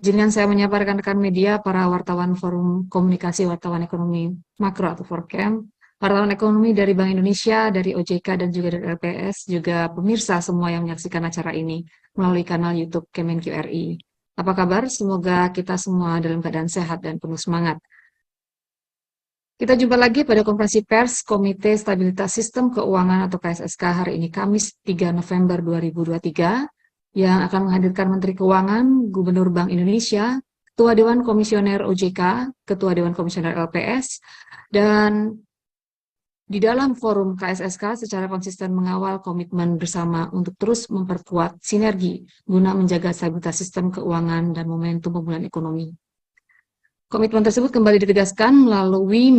Dengan saya menyapa rekan-rekan media, para wartawan Forum Komunikasi Wartawan Ekonomi Makro atau Forkem, wartawan ekonomi dari Bank Indonesia, dari OJK, dan juga dari LPS, juga pemirsa semua yang menyaksikan acara ini melalui kanal YouTube Kemenq RI. Apa kabar? Semoga kita semua dalam keadaan sehat dan penuh semangat. Kita jumpa lagi pada konferensi pers Komite Stabilitas Sistem Keuangan atau KSSK hari ini Kamis 3 November 2023 yang akan menghadirkan Menteri Keuangan, Gubernur Bank Indonesia, Ketua Dewan Komisioner OJK, Ketua Dewan Komisioner LPS, dan di dalam forum KSSK secara konsisten mengawal komitmen bersama untuk terus memperkuat sinergi guna menjaga stabilitas sistem keuangan dan momentum pemulihan ekonomi. Komitmen tersebut kembali ditegaskan melalui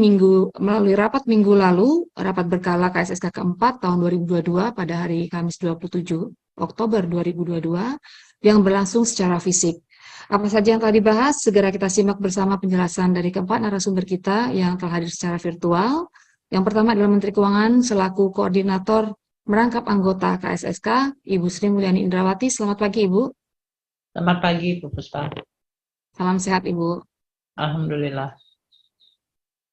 rapat minggu lalu, rapat berkala KSSK keempat tahun 2022 pada hari Kamis 27 Oktober 2022 yang berlangsung secara fisik. Apa saja yang telah dibahas, segera kita simak bersama penjelasan dari keempat narasumber kita yang telah hadir secara virtual. Yang pertama adalah Menteri Keuangan selaku koordinator merangkap anggota KSSK, Ibu Sri Mulyani Indrawati. Selamat pagi, Ibu. Selamat pagi, Bu Puspa. Salam sehat, Ibu. Alhamdulillah.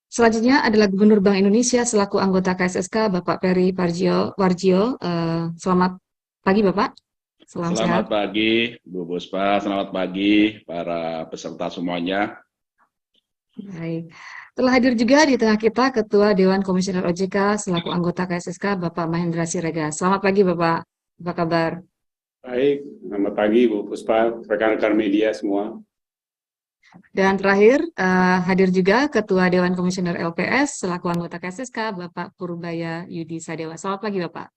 Selanjutnya adalah Gubernur Bank Indonesia selaku anggota KSSK, Bapak Peri Warjio. Selamat pagi, Bapak. Salam Selamat sehat. pagi, Bu Puspa. Selamat pagi para peserta semuanya. Baik. Telah hadir juga di tengah kita Ketua Dewan Komisioner OJK selaku anggota KSSK, Bapak Mahendra Siregar. Selamat pagi, Bapak. Apa kabar? Baik, selamat pagi Bu Puspa, rekan-rekan media semua. Dan terakhir, hadir juga Ketua Dewan Komisioner LPS selaku anggota KSSK, Bapak Purbaya Yudi Sadewa. Selamat pagi, Bapak.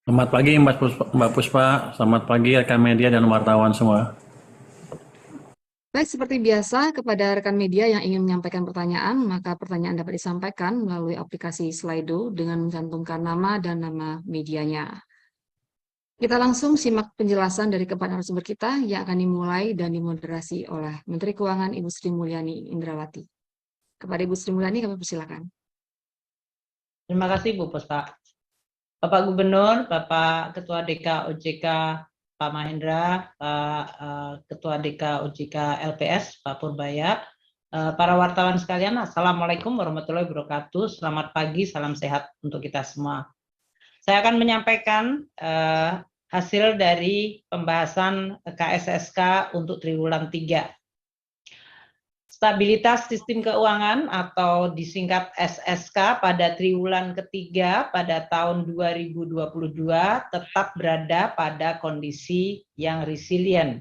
Selamat pagi Mbak Puspa, selamat pagi rekan media dan wartawan semua. Baik, seperti biasa, kepada rekan media yang ingin menyampaikan pertanyaan, maka pertanyaan dapat disampaikan melalui aplikasi Slido dengan mencantumkan nama dan nama medianya. Kita langsung simak penjelasan dari keempat narasumber kita yang akan dimulai dan dimoderasi oleh Menteri Keuangan Ibu Sri Mulyani Indrawati. Kepada Ibu Sri Mulyani, kami persilakan. Terima kasih, Bu Puspa. Bapak Gubernur, Bapak Ketua DK OJK Pak Mahendra, Pak Ketua DK OJK LPS, Pak Purbaya, para wartawan sekalian, Assalamualaikum warahmatullahi wabarakatuh. Selamat pagi, salam sehat untuk kita semua. Saya akan menyampaikan hasil dari pembahasan KSSK untuk triwulan 3. Stabilitas sistem keuangan atau disingkat SSK pada triwulan ketiga pada tahun 2022 tetap berada pada kondisi yang resilient.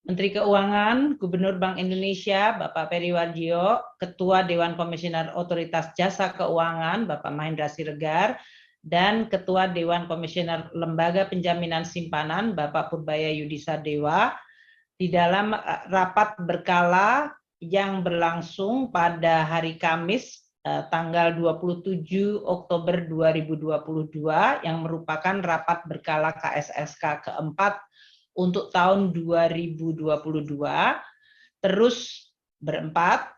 Menteri Keuangan, Gubernur Bank Indonesia, Bapak Peri Warjio, Ketua Dewan Komisioner Otoritas Jasa Keuangan, Bapak Mahendra Siregar, dan Ketua Dewan Komisioner Lembaga Penjaminan Simpanan, Bapak Purbaya Yudi Sadewa, di dalam rapat berkala yang berlangsung pada hari Kamis tanggal 27 Oktober 2022 yang merupakan rapat berkala KSSK keempat untuk tahun 2022, terus berempat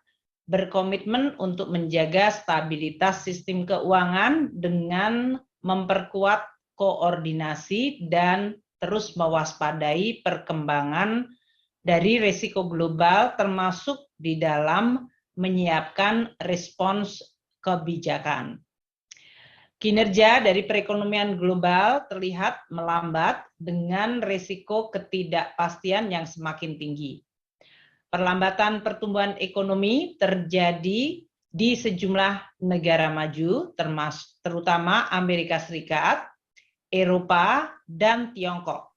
berkomitmen untuk menjaga stabilitas sistem keuangan dengan memperkuat koordinasi dan terus mewaspadai perkembangan dari risiko global termasuk di dalam menyiapkan respons kebijakan. Kinerja dari perekonomian global terlihat melambat dengan risiko ketidakpastian yang semakin tinggi. Perlambatan pertumbuhan ekonomi terjadi di sejumlah negara maju, terutama Amerika Serikat, Eropa, dan Tiongkok.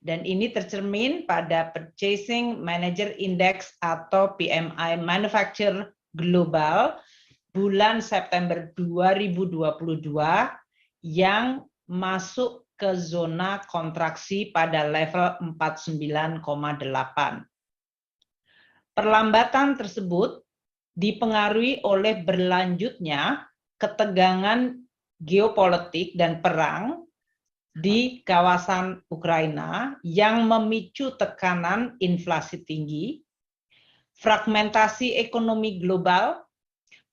Dan ini tercermin pada Purchasing Manager Index atau PMI Manufacture Global bulan September 2022 yang masuk ke zona kontraksi pada level 49,8. Perlambatan tersebut dipengaruhi oleh berlanjutnya ketegangan geopolitik dan perang di kawasan Ukraina yang memicu tekanan inflasi tinggi, fragmentasi ekonomi global,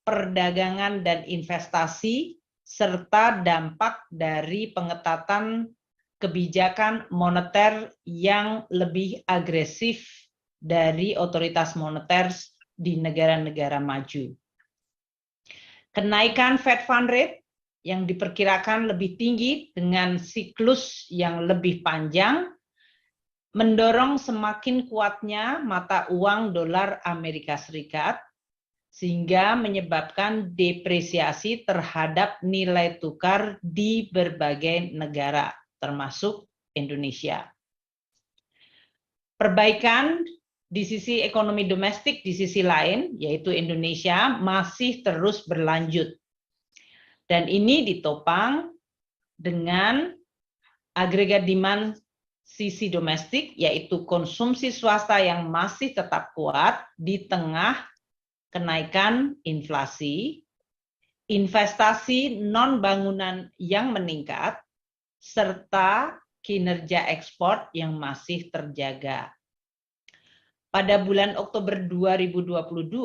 perdagangan dan investasi, serta dampak dari pengetatan kebijakan moneter yang lebih agresif dari otoritas moneter di negara-negara maju. Kenaikan Fed Fund Rate yang diperkirakan lebih tinggi dengan siklus yang lebih panjang mendorong semakin kuatnya mata uang dolar Amerika Serikat sehingga menyebabkan depresiasi terhadap nilai tukar di berbagai negara, termasuk Indonesia. Perbaikan di sisi ekonomi domestik di sisi lain, yaitu Indonesia, masih terus berlanjut. Dan ini ditopang dengan agregat demand sisi domestik, yaitu konsumsi swasta yang masih tetap kuat di tengah kenaikan inflasi, investasi non-bangunan yang meningkat, serta kinerja ekspor yang masih terjaga. Pada bulan Oktober 2022,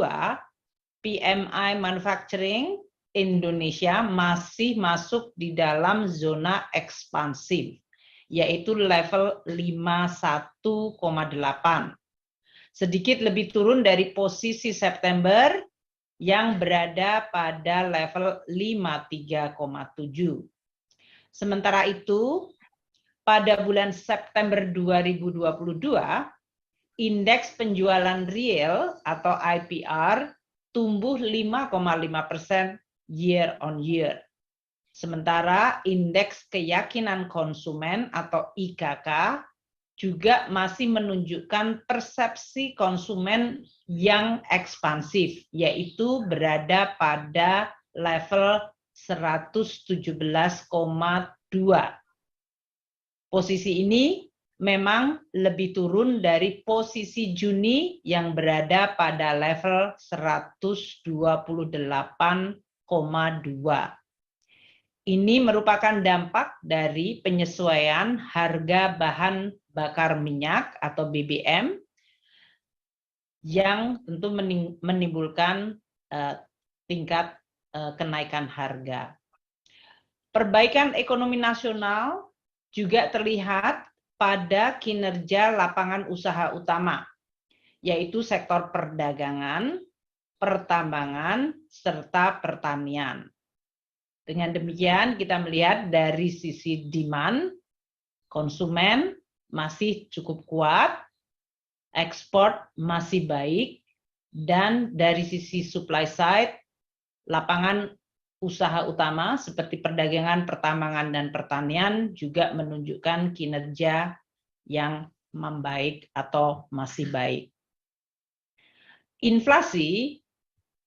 PMI Manufacturing Indonesia masih masuk di dalam zona ekspansif, yaitu level 51,8. Sedikit lebih turun dari posisi September yang berada pada level 53,7. Sementara itu, pada bulan September 2022, indeks penjualan real atau IPR tumbuh 5,5% year on year. Sementara indeks keyakinan konsumen atau IKK juga masih menunjukkan persepsi konsumen yang ekspansif, yaitu berada pada level 117,2. Posisi ini memang lebih turun dari posisi Juni yang berada pada level 128,2. Ini merupakan dampak dari penyesuaian harga bahan bakar minyak atau BBM yang tentu menimbulkan tingkat kenaikan harga. Perbaikan ekonomi nasional juga terlihat pada kinerja lapangan usaha utama, yaitu sektor perdagangan, pertambangan, serta pertanian. Dengan demikian, kita melihat dari sisi demand, konsumen masih cukup kuat, ekspor masih baik, dan dari sisi supply side, lapangan usaha utama seperti perdagangan, pertambangan, dan pertanian juga menunjukkan kinerja yang membaik atau masih baik. Inflasi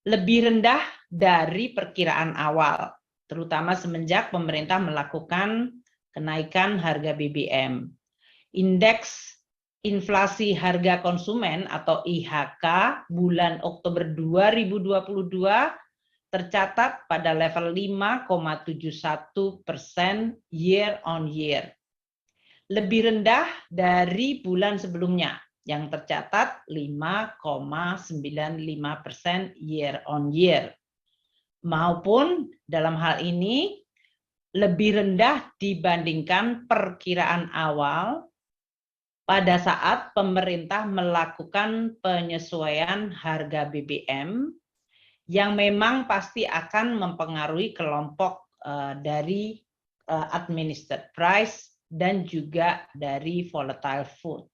lebih rendah dari perkiraan awal, terutama semenjak pemerintah melakukan kenaikan harga BBM. Indeks inflasi harga konsumen atau IHK bulan Oktober 2022 tercatat pada level 5,71% year on year. Lebih rendah dari bulan sebelumnya yang tercatat 5,95% year on year. Maupun dalam hal ini lebih rendah dibandingkan perkiraan awal pada saat pemerintah melakukan penyesuaian harga BBM yang memang pasti akan mempengaruhi kelompok dari administered price dan juga dari volatile food.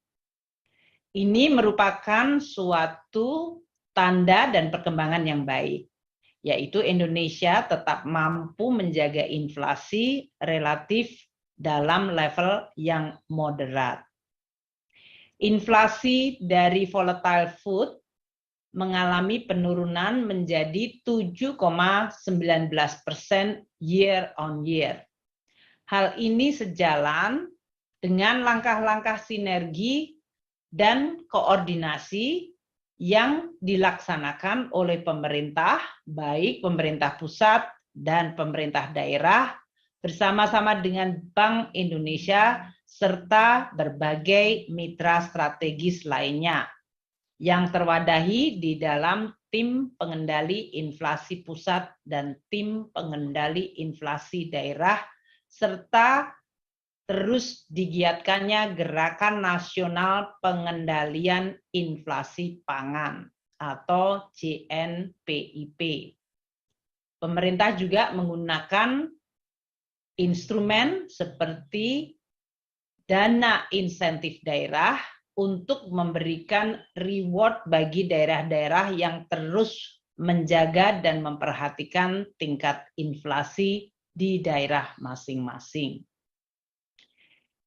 Ini merupakan suatu tanda dan perkembangan yang baik, yaitu Indonesia tetap mampu menjaga inflasi relatif dalam level yang moderat. Inflasi dari volatile food mengalami penurunan menjadi 7,19% year on year. Hal ini sejalan dengan langkah-langkah sinergi dan koordinasi yang dilaksanakan oleh pemerintah, baik pemerintah pusat dan pemerintah daerah, bersama-sama dengan Bank Indonesia serta berbagai mitra strategis lainnya yang terwadahi di dalam tim pengendali inflasi pusat dan tim pengendali inflasi daerah, serta terus digiatkannya Gerakan Nasional Pengendalian Inflasi Pangan atau GNPIP. Pemerintah juga menggunakan instrumen seperti dana insentif daerah untuk memberikan reward bagi daerah-daerah yang terus menjaga dan memperhatikan tingkat inflasi di daerah masing-masing.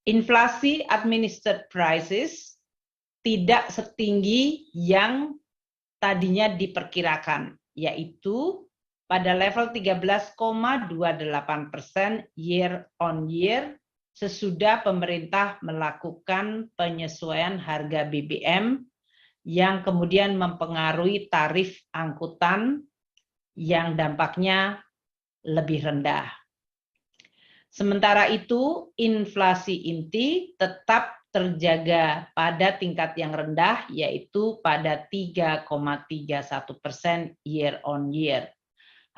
Inflasi administered prices tidak setinggi yang tadinya diperkirakan, yaitu pada level 13,28% year on year sesudah pemerintah melakukan penyesuaian harga BBM yang kemudian mempengaruhi tarif angkutan yang dampaknya lebih rendah. Sementara itu, inflasi inti tetap terjaga pada tingkat yang rendah, yaitu pada 3,31% year on year.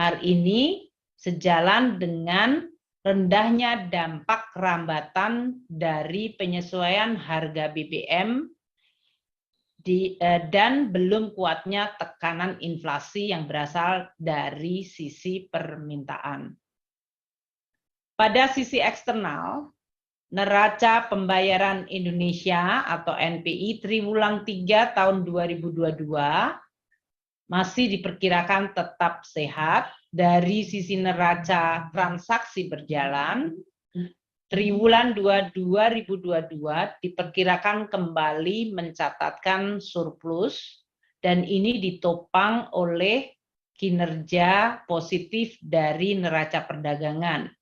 Hal ini sejalan dengan rendahnya dampak rambatan dari penyesuaian harga BBM dan belum kuatnya tekanan inflasi yang berasal dari sisi permintaan. Pada sisi eksternal, neraca pembayaran Indonesia atau NPI triwulan 3 tahun 2022 masih diperkirakan tetap sehat. Dari sisi neraca transaksi berjalan, triwulan 2 2022 diperkirakan kembali mencatatkan surplus dan ini ditopang oleh kinerja positif dari neraca perdagangan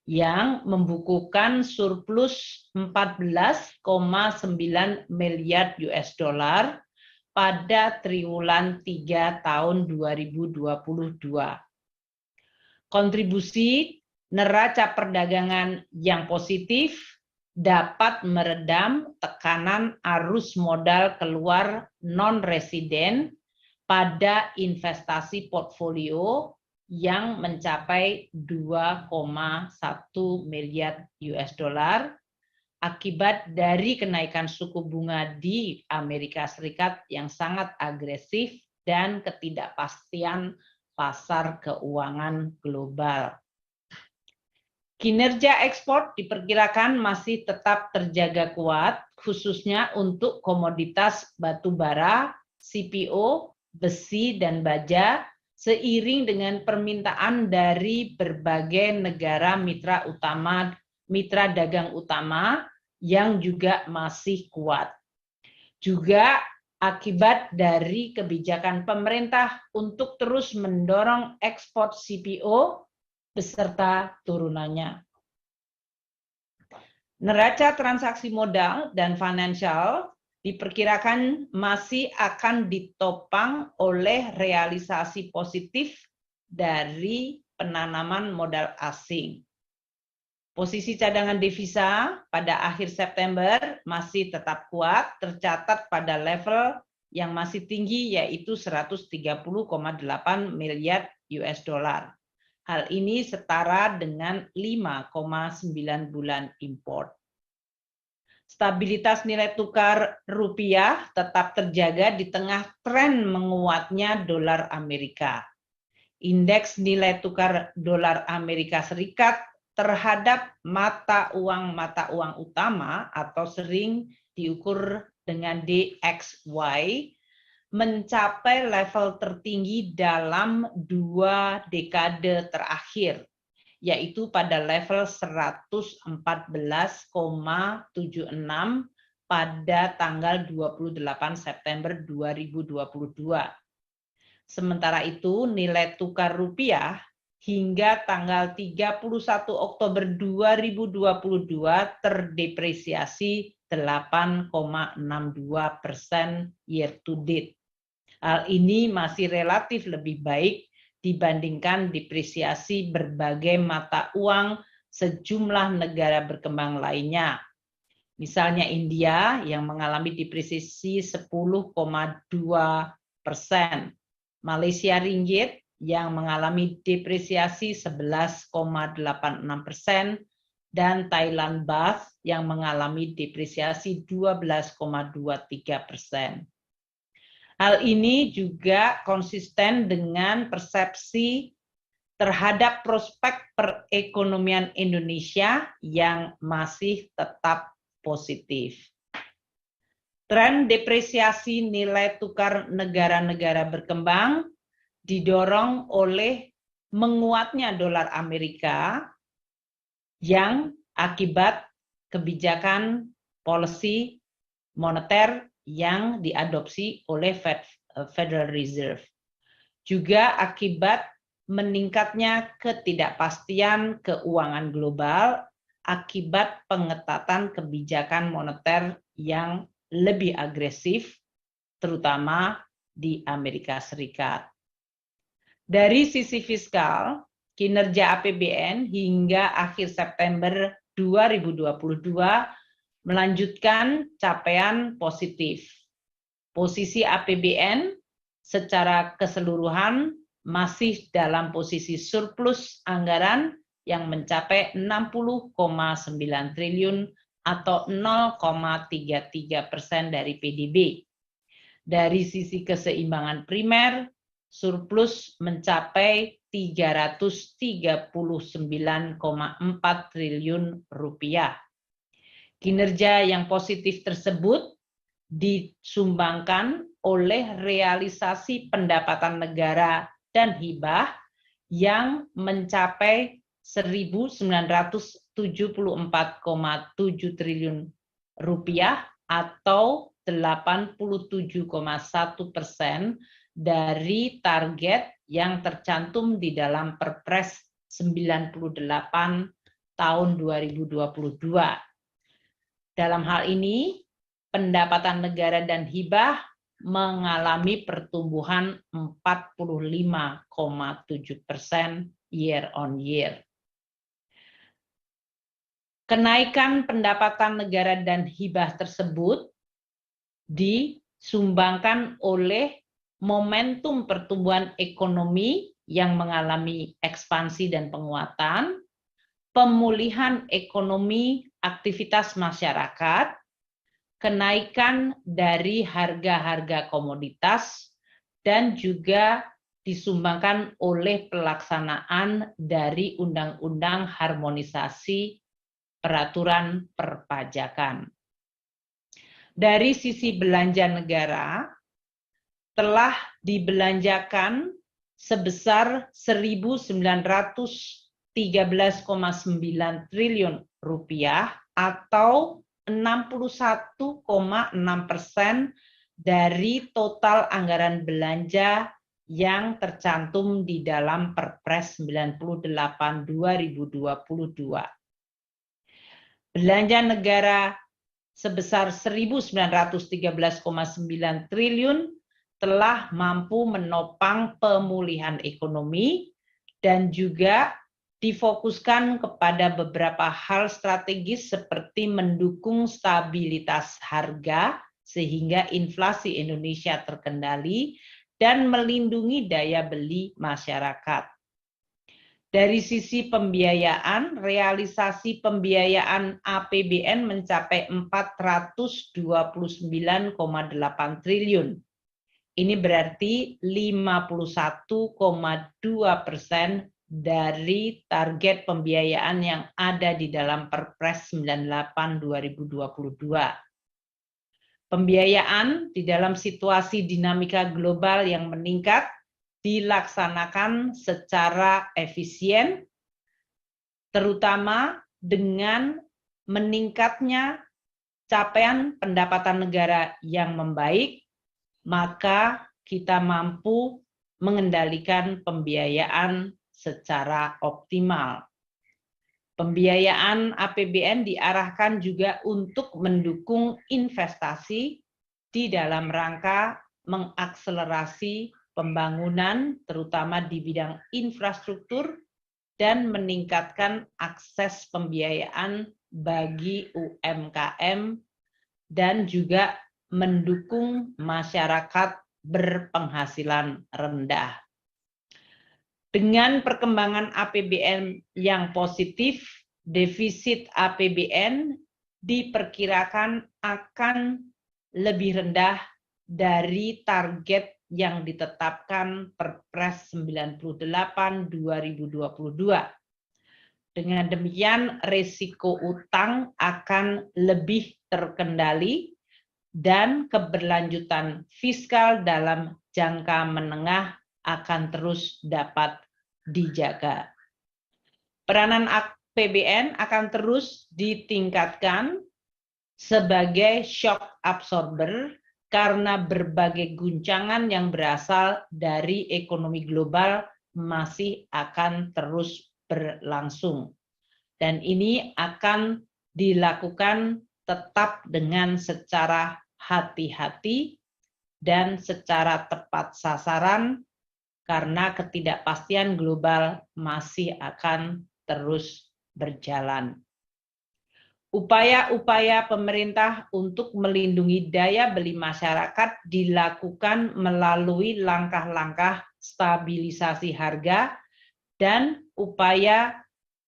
yang membukukan surplus 14,9 miliar US dollar pada triwulan 3 tahun 2022. Kontribusi neraca perdagangan yang positif dapat meredam tekanan arus modal keluar non-residen pada investasi portfolio yang mencapai 2,1 miliar US dollar akibat dari kenaikan suku bunga di Amerika Serikat yang sangat agresif dan ketidakpastian pasar keuangan global. Kinerja ekspor diperkirakan masih tetap terjaga kuat, khususnya untuk komoditas batu bara, CPO, besi, dan baja, seiring dengan permintaan dari berbagai negara mitra dagang utama yang juga masih kuat. Juga akibat dari kebijakan pemerintah untuk terus mendorong ekspor CPO beserta turunannya. Neraca transaksi modal dan finansial diperkirakan masih akan ditopang oleh realisasi positif dari penanaman modal asing. Posisi cadangan devisa pada akhir September masih tetap kuat, tercatat pada level yang masih tinggi yaitu 130,8 miliar US dollar. Hal ini setara dengan 5,9 bulan import. Stabilitas nilai tukar rupiah tetap terjaga di tengah tren menguatnya dolar Amerika. Indeks nilai tukar dolar Amerika Serikat terhadap mata uang utama atau sering diukur dengan DXY mencapai level tertinggi dalam 2 dekade terakhir, yaitu pada level 114,76 pada tanggal 28 September 2022. Sementara itu, nilai tukar rupiah hingga tanggal 31 Oktober 2022 terdepresiasi 8,62% year to date. Hal ini masih relatif lebih baik dibandingkan depresiasi berbagai mata uang sejumlah negara berkembang lainnya. Misalnya India yang mengalami depresiasi 10,2%, Malaysia Ringgit yang mengalami depresiasi 11,86%, dan Thailand Baht yang mengalami depresiasi 12,23%. Hal ini juga konsisten dengan persepsi terhadap prospek perekonomian Indonesia yang masih tetap positif. Tren depresiasi nilai tukar negara-negara berkembang didorong oleh menguatnya dolar Amerika yang akibat kebijakan policy moneter yang diadopsi oleh Federal Reserve. Juga akibat meningkatnya ketidakpastian keuangan global akibat pengetatan kebijakan moneter yang lebih agresif, terutama di Amerika Serikat. Dari sisi fiskal, kinerja APBN hingga akhir September 2022 melanjutkan capaian positif. Posisi APBN secara keseluruhan masih dalam posisi surplus anggaran yang mencapai 60,9 triliun atau 0,33% dari PDB. Dari sisi keseimbangan primer, surplus mencapai 339,4 triliun rupiah. Kinerja yang positif tersebut disumbangkan oleh realisasi pendapatan negara dan hibah yang mencapai 1.974,7 triliun rupiah atau 87,1% dari target yang tercantum di dalam Perpres 98 tahun 2022. Dalam hal ini, pendapatan negara dan hibah mengalami pertumbuhan 45,7% year on year. Kenaikan pendapatan negara dan hibah tersebut disumbangkan oleh momentum pertumbuhan ekonomi yang mengalami ekspansi dan penguatan, pemulihan ekonomi aktivitas masyarakat, kenaikan dari harga-harga komoditas, dan juga disumbangkan oleh pelaksanaan dari Undang-Undang Harmonisasi Peraturan Perpajakan. Dari sisi belanja negara, telah dibelanjakan sebesar 1.913,9 triliun rupiah atau 61,6% dari total anggaran belanja yang tercantum di dalam Perpres 98 2022. Belanja negara sebesar 1.913,9 triliun telah mampu menopang pemulihan ekonomi dan juga difokuskan kepada beberapa hal strategis seperti mendukung stabilitas harga sehingga inflasi Indonesia terkendali dan melindungi daya beli masyarakat. Dari sisi pembiayaan, realisasi pembiayaan APBN mencapai 429,8 triliun. Ini berarti 51,2% dari target pembiayaan yang ada di dalam Perpres 98 2022. Pembiayaan di dalam situasi dinamika global yang meningkat dilaksanakan secara efisien, terutama dengan meningkatnya capaian pendapatan negara yang membaik, maka kita mampu mengendalikan pembiayaan secara optimal. Pembiayaan APBN diarahkan juga untuk mendukung investasi di dalam rangka mengakselerasi pembangunan, terutama di bidang infrastruktur, dan meningkatkan akses pembiayaan bagi UMKM dan juga mendukung masyarakat berpenghasilan rendah. Dengan perkembangan APBN yang positif defisit APBN diperkirakan akan lebih rendah dari target yang ditetapkan Perpres 98/2022. Dengan demikian, risiko utang akan lebih terkendali dan keberlanjutan fiskal dalam jangka menengah akan terus dapat dijaga. Peranan APBN akan terus ditingkatkan sebagai shock absorber karena berbagai guncangan yang berasal dari ekonomi global masih akan terus berlangsung. Dan ini akan dilakukan tetap dengan secara hati-hati dan secara tepat sasaran karena ketidakpastian global masih akan terus berjalan. Upaya-upaya pemerintah untuk melindungi daya beli masyarakat dilakukan melalui langkah-langkah stabilisasi harga dan upaya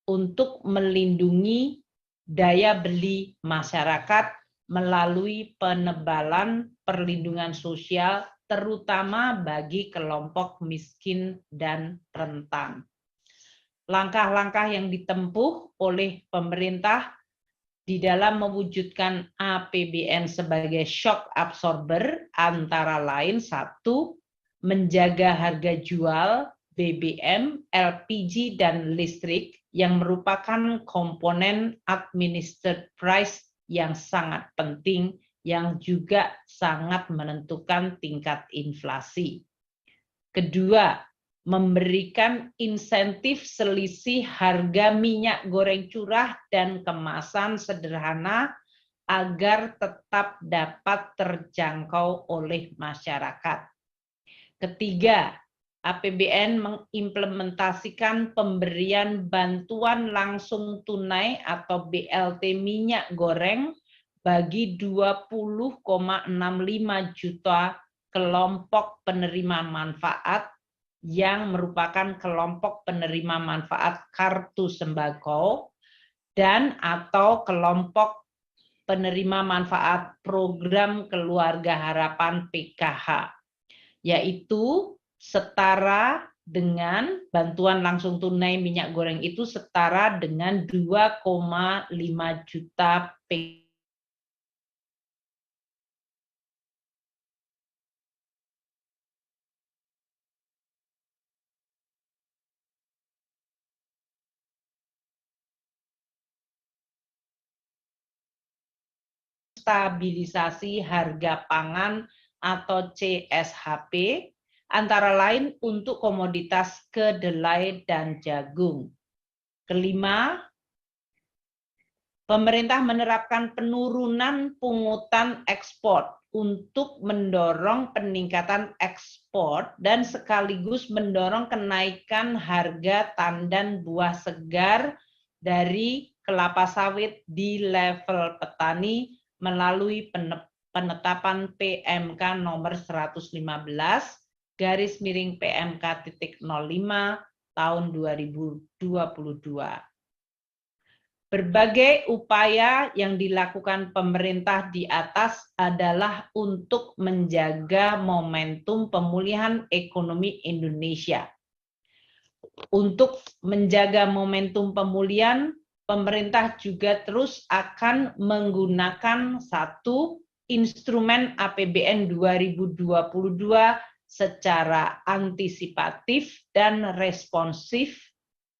untuk melindungi daya beli masyarakat melalui penebalan perlindungan sosial terutama bagi kelompok miskin dan rentan. Langkah-langkah yang ditempuh oleh pemerintah di dalam mewujudkan APBN sebagai shock absorber antara lain: 1. Menjaga harga jual BBM, LPG, dan listrik yang merupakan komponen administered price yang sangat penting yang juga sangat menentukan tingkat inflasi. Kedua, memberikan insentif selisih harga minyak goreng curah dan kemasan sederhana agar tetap dapat terjangkau oleh masyarakat. Ketiga, APBN mengimplementasikan pemberian bantuan langsung tunai atau BLT minyak goreng bagi 20,65 juta kelompok penerima manfaat yang merupakan kelompok penerima manfaat kartu sembako dan atau kelompok penerima manfaat program keluarga harapan PKH, yaitu setara dengan bantuan langsung tunai minyak goreng itu setara dengan 2,5 juta PKH. Stabilisasi harga pangan atau CSHP, antara lain untuk komoditas kedelai dan jagung. Kelima, pemerintah menerapkan penurunan pungutan ekspor untuk mendorong peningkatan ekspor dan sekaligus mendorong kenaikan harga tandan buah segar dari kelapa sawit di level petani melalui penetapan PMK nomor 115/PMK.05 tahun 2022. Berbagai upaya yang dilakukan pemerintah di atas adalah untuk menjaga momentum pemulihan ekonomi Indonesia. Untuk menjaga momentum pemulihan, pemerintah juga terus akan menggunakan 1. Instrumen APBN 2022 secara antisipatif dan responsif,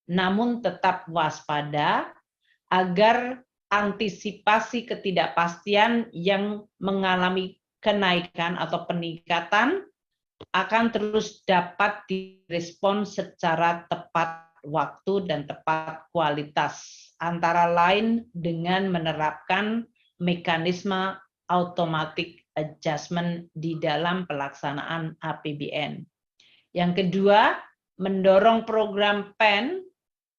namun tetap waspada agar antisipasi ketidakpastian yang mengalami kenaikan atau peningkatan akan terus dapat direspons secara tepat waktu dan tepat kualitas, antara lain dengan menerapkan mekanisme automatic adjustment di dalam pelaksanaan APBN. Yang kedua, mendorong program PEN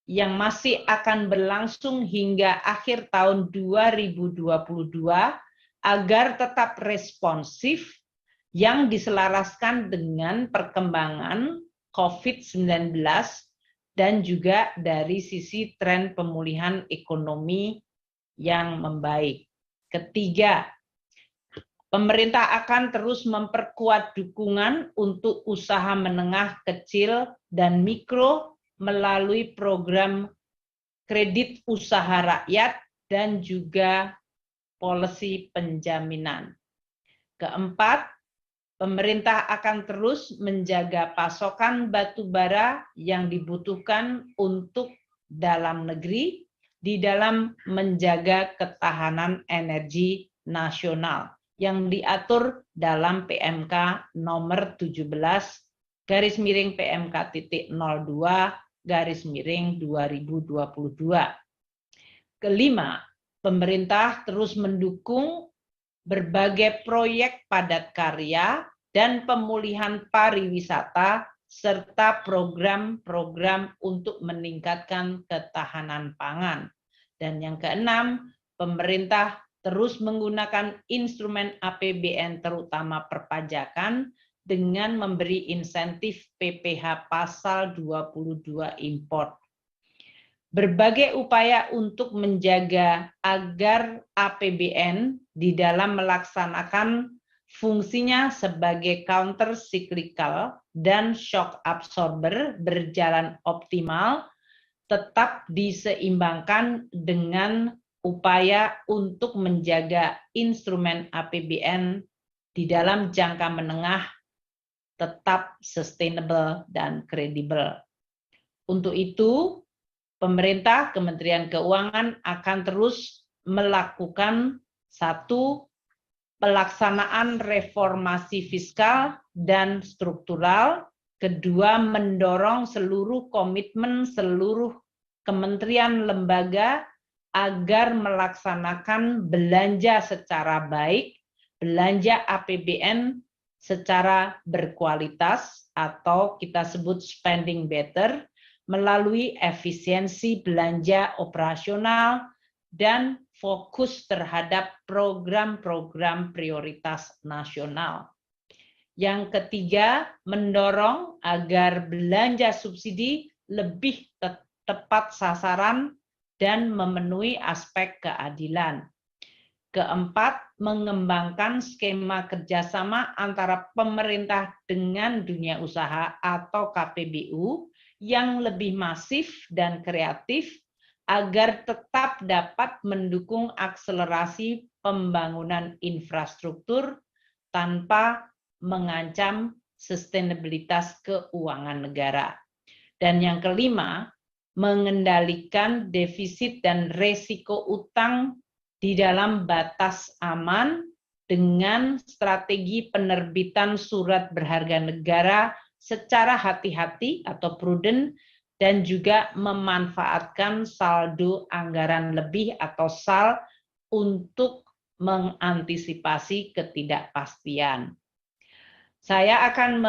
yang masih akan berlangsung hingga akhir tahun 2022 agar tetap responsif yang diselaraskan dengan perkembangan COVID-19 dan juga dari sisi tren pemulihan ekonomi yang membaik. Ketiga, pemerintah akan terus memperkuat dukungan untuk usaha menengah, kecil, dan mikro melalui program kredit usaha rakyat dan juga polisi penjaminan. Keempat, pemerintah akan terus menjaga pasokan batu bara yang dibutuhkan untuk dalam negeri di dalam menjaga ketahanan energi nasional yang diatur dalam PMK nomor 17 garis miring PMK.02/2022. Kelima, pemerintah terus mendukung berbagai proyek padat karya dan pemulihan pariwisata serta program-program untuk meningkatkan ketahanan pangan. Dan yang keenam, pemerintah terus menggunakan instrumen APBN terutama perpajakan dengan memberi insentif PPh pasal 22 import. Berbagai upaya untuk menjaga agar APBN di dalam melaksanakan fungsinya sebagai counter cyclical dan shock absorber berjalan optimal tetap diseimbangkan dengan upaya untuk menjaga instrumen APBN di dalam jangka menengah tetap sustainable dan kredibel. Untuk itu, pemerintah, Kementerian Keuangan akan terus melakukan satu, pelaksanaan reformasi fiskal dan struktural, kedua, mendorong seluruh komitmen seluruh kementerian lembaga agar melaksanakan belanja secara baik, belanja APBN secara berkualitas atau kita sebut spending better, melalui efisiensi belanja operasional dan fokus terhadap program-program prioritas nasional. Yang ketiga, mendorong agar belanja subsidi lebih tepat sasaran dan memenuhi aspek keadilan. Keempat, mengembangkan skema kerjasama antara pemerintah dengan dunia usaha atau KPBU yang lebih masif dan kreatif agar tetap dapat mendukung akselerasi pembangunan infrastruktur tanpa mengancam sustainabilitas keuangan negara. Dan yang kelima, mengendalikan defisit dan resiko utang di dalam batas aman dengan strategi penerbitan surat berharga negara secara hati-hati atau prudent dan juga memanfaatkan saldo anggaran lebih atau SAL untuk mengantisipasi ketidakpastian. Saya akan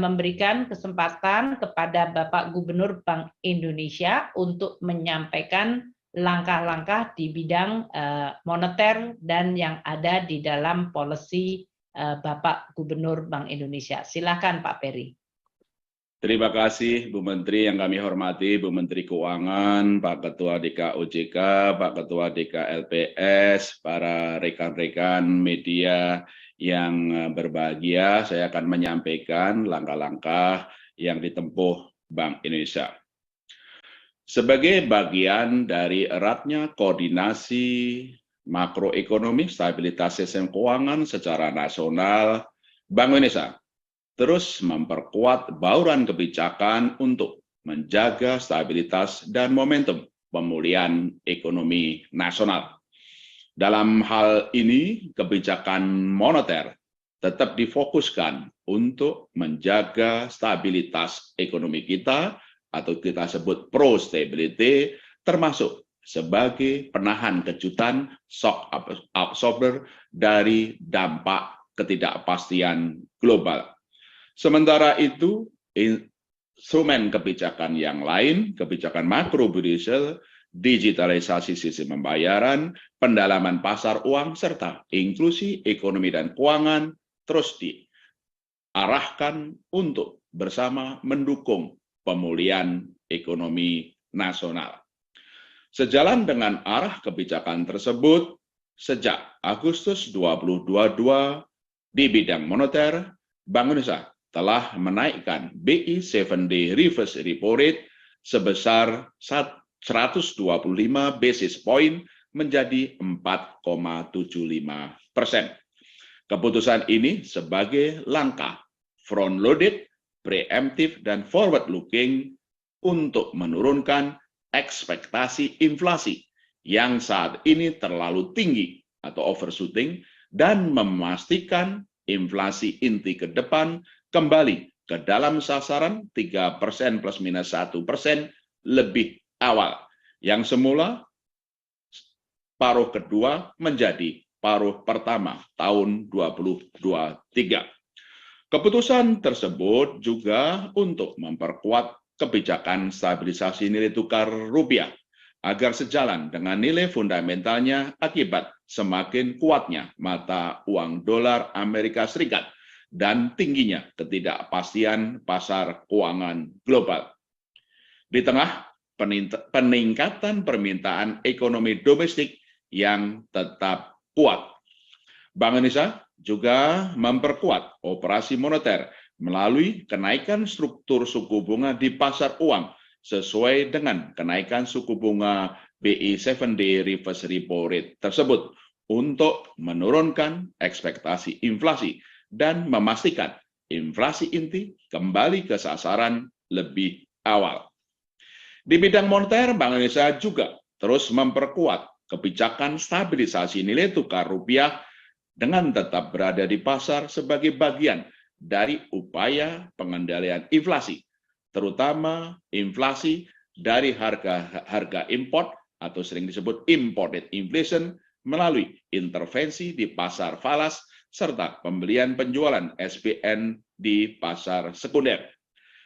memberikan kesempatan kepada Bapak Gubernur Bank Indonesia untuk menyampaikan langkah-langkah di bidang moneter dan yang ada di dalam policy Bapak Gubernur Bank Indonesia. Silakan Pak Peri. Terima kasih Bu Menteri yang kami hormati, Bu Menteri Keuangan, Pak Ketua DK OJK, Pak Ketua DK LPS, para rekan-rekan media yang berbahagia. Saya akan menyampaikan langkah-langkah yang ditempuh Bank Indonesia. Sebagai bagian dari eratnya koordinasi makroekonomi, stabilitas sistem keuangan secara nasional, Bank Indonesia terus memperkuat bauran kebijakan untuk menjaga stabilitas dan momentum pemulihan ekonomi nasional. Dalam hal ini, kebijakan moneter tetap difokuskan untuk menjaga stabilitas ekonomi kita, atau kita sebut pro-stability, termasuk sebagai penahan kejutan shock absorber dari dampak ketidakpastian global. Sementara itu, instrumen kebijakan yang lain, kebijakan makro-prudensial, digitalisasi sistem pembayaran, pendalaman pasar uang, serta inklusi ekonomi dan keuangan terus diarahkan untuk bersama mendukung pemulihan ekonomi nasional. Sejalan dengan arah kebijakan tersebut, sejak Agustus 2022 di bidang moneter, Bank Indonesia telah menaikkan BI 7-day reverse repo rate sebesar 125 basis point menjadi 4,75%. Keputusan ini sebagai langkah front-loaded, preemptive, dan forward-looking untuk menurunkan ekspektasi inflasi yang saat ini terlalu tinggi atau overshooting dan memastikan inflasi inti ke depan kembali ke dalam sasaran 3% plus minus 1% lebih awal, yang semula paruh kedua menjadi paruh pertama tahun 2023. Keputusan tersebut juga untuk memperkuat kebijakan stabilisasi nilai tukar rupiah agar sejalan dengan nilai fundamentalnya akibat semakin kuatnya mata uang dolar Amerika Serikat dan tingginya ketidakpastian pasar keuangan global. Di tengah peningkatan permintaan ekonomi domestik yang tetap kuat, Bank Indonesia juga memperkuat operasi moneter melalui kenaikan struktur suku bunga di pasar uang sesuai dengan kenaikan suku bunga BI 7-day reverse repo rate tersebut untuk menurunkan ekspektasi inflasi dan memastikan inflasi inti kembali ke sasaran lebih awal. Di bidang moneter, Bank Indonesia juga terus memperkuat kebijakan stabilisasi nilai tukar rupiah dengan tetap berada di pasar sebagai bagian dari upaya pengendalian inflasi, terutama inflasi dari harga import atau sering disebut imported inflation melalui intervensi di pasar falas serta pembelian penjualan SPN di pasar sekunder.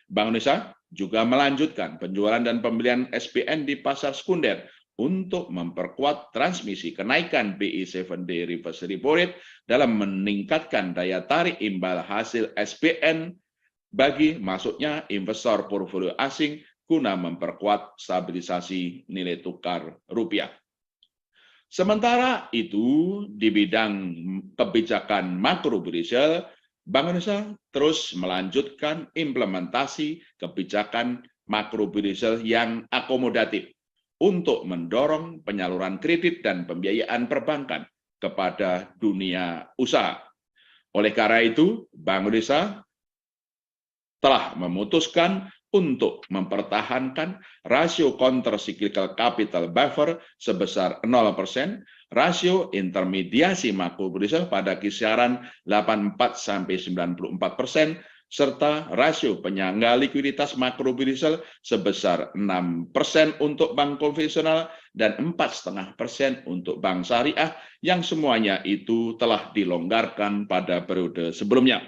Bank Indonesia juga melanjutkan penjualan dan pembelian SPN di pasar sekunder untuk memperkuat transmisi kenaikan BI 7-day reverse repo rate dalam meningkatkan daya tarik imbal hasil SPN bagi masuknya investor portfolio asing guna memperkuat stabilisasi nilai tukar rupiah. Sementara itu, di bidang kebijakan makrobudensial, Bank Indonesia terus melanjutkan implementasi kebijakan makrobudensial yang akomodatif untuk mendorong penyaluran kredit dan pembiayaan perbankan kepada dunia usaha. Oleh karena itu, Bank Indonesia telah memutuskan untuk mempertahankan rasio countercyclical capital buffer sebesar 0%, rasio intermediasi makrobudensial pada kisaran 84-94%, serta rasio penyangga likuiditas makrobudensial sebesar 6% untuk bank konvensional dan 4,5% untuk bank syariah yang semuanya itu telah dilonggarkan pada periode sebelumnya.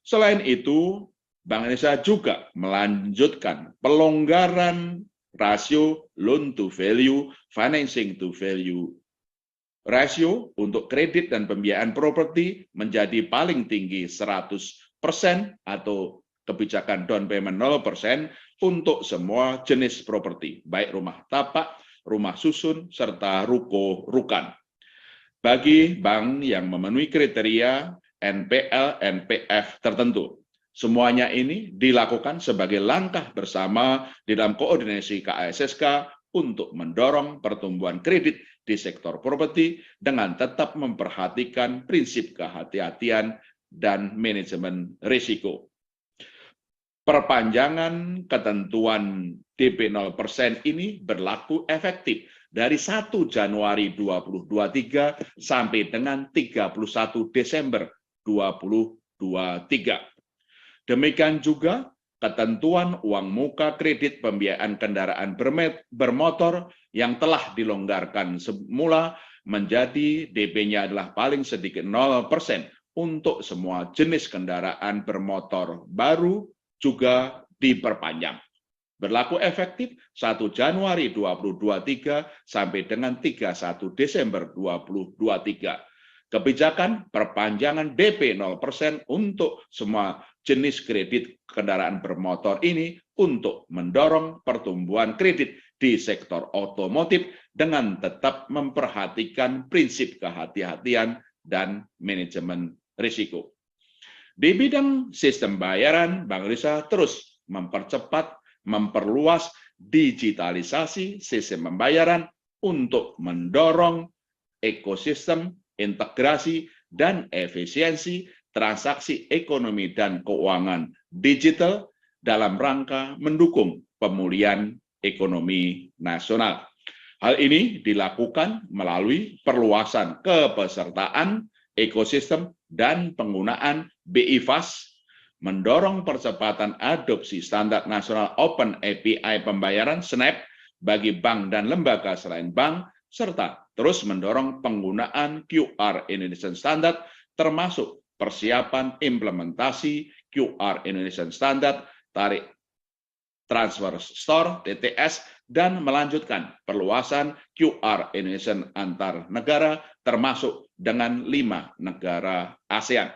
Selain itu, Bank Indonesia juga melanjutkan pelonggaran rasio loan to value, financing to value rasio untuk kredit dan pembiayaan properti menjadi paling tinggi 100% atau kebijakan down payment 0% untuk semua jenis properti, baik rumah tapak, rumah susun, serta ruko rukan. Bagi bank yang memenuhi kriteria NPL, NPF tertentu. Semuanya ini dilakukan sebagai langkah bersama di dalam koordinasi KASSK untuk mendorong pertumbuhan kredit di sektor properti dengan tetap memperhatikan prinsip kehati-hatian dan manajemen risiko. Perpanjangan ketentuan DP 0% ini berlaku efektif dari 1 Januari 2023 sampai dengan 31 Desember 2023. Demikian juga ketentuan uang muka kredit pembiayaan kendaraan bermotor yang telah dilonggarkan semula menjadi DP-nya adalah paling sedikit 0% untuk semua jenis kendaraan bermotor baru juga diperpanjang. Berlaku efektif 1 Januari 2023 sampai dengan 31 Desember 2023. Kebijakan perpanjangan DP 0% untuk semua jenis kredit kendaraan bermotor ini untuk mendorong pertumbuhan kredit di sektor otomotif dengan tetap memperhatikan prinsip kehati-hatian dan manajemen risiko. Di bidang sistem bayaran, Bank Indonesia terus mempercepat, memperluas digitalisasi sistem pembayaran untuk mendorong ekosistem, integrasi, dan efisiensi transaksi ekonomi dan keuangan digital dalam rangka mendukung pemulihan ekonomi nasional. Hal ini dilakukan melalui perluasan kepesertaan ekosistem dan penggunaan BI Fast, mendorong percepatan adopsi standar nasional Open API pembayaran SNAP bagi bank dan lembaga selain bank, serta terus mendorong penggunaan QR Indonesian Standard termasuk persiapan implementasi QR Indonesian Standard, tarik transfer store TTS, dan melanjutkan perluasan QR Indonesian antar negara termasuk dengan 5 negara ASEAN.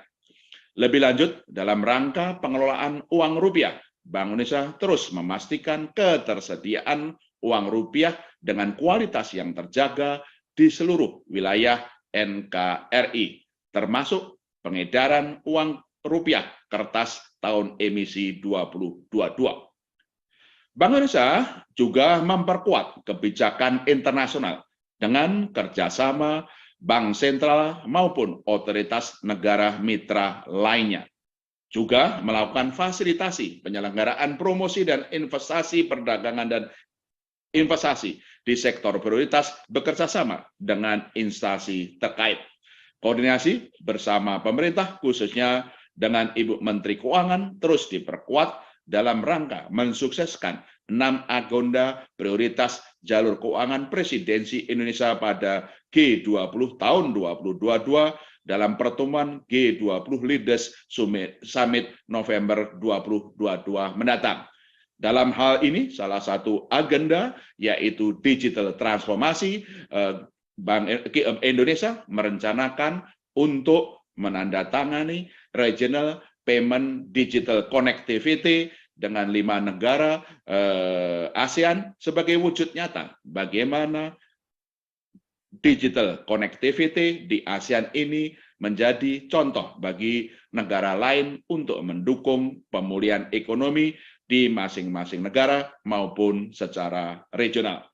Lebih lanjut, dalam rangka pengelolaan uang rupiah, Bank Indonesia terus memastikan ketersediaan uang rupiah dengan kualitas yang terjaga di seluruh wilayah NKRI, termasuk pengedaran uang rupiah kertas tahun emisi 2022. Bank Indonesia juga memperkuat kebijakan internasional dengan kerjasama bank sentral maupun otoritas negara mitra lainnya. Juga melakukan fasilitasi penyelenggaraan promosi dan investasi perdagangan dan investasi di sektor prioritas bekerjasama dengan instansi terkait. Koordinasi bersama pemerintah khususnya dengan Ibu Menteri Keuangan terus diperkuat dalam rangka mensukseskan 6 agenda prioritas jalur keuangan presidensi Indonesia pada G20 tahun 2022 dalam pertemuan G20 Leaders Summit November 2022 mendatang. Dalam hal ini, salah satu agenda yaitu digital transformasi. Bank Indonesia merencanakan untuk menandatangani Regional Payment Digital Connectivity dengan 5 negara ASEAN sebagai wujud nyata bagaimana digital connectivity di ASEAN ini menjadi contoh bagi negara lain untuk mendukung pemulihan ekonomi di masing-masing negara maupun secara regional.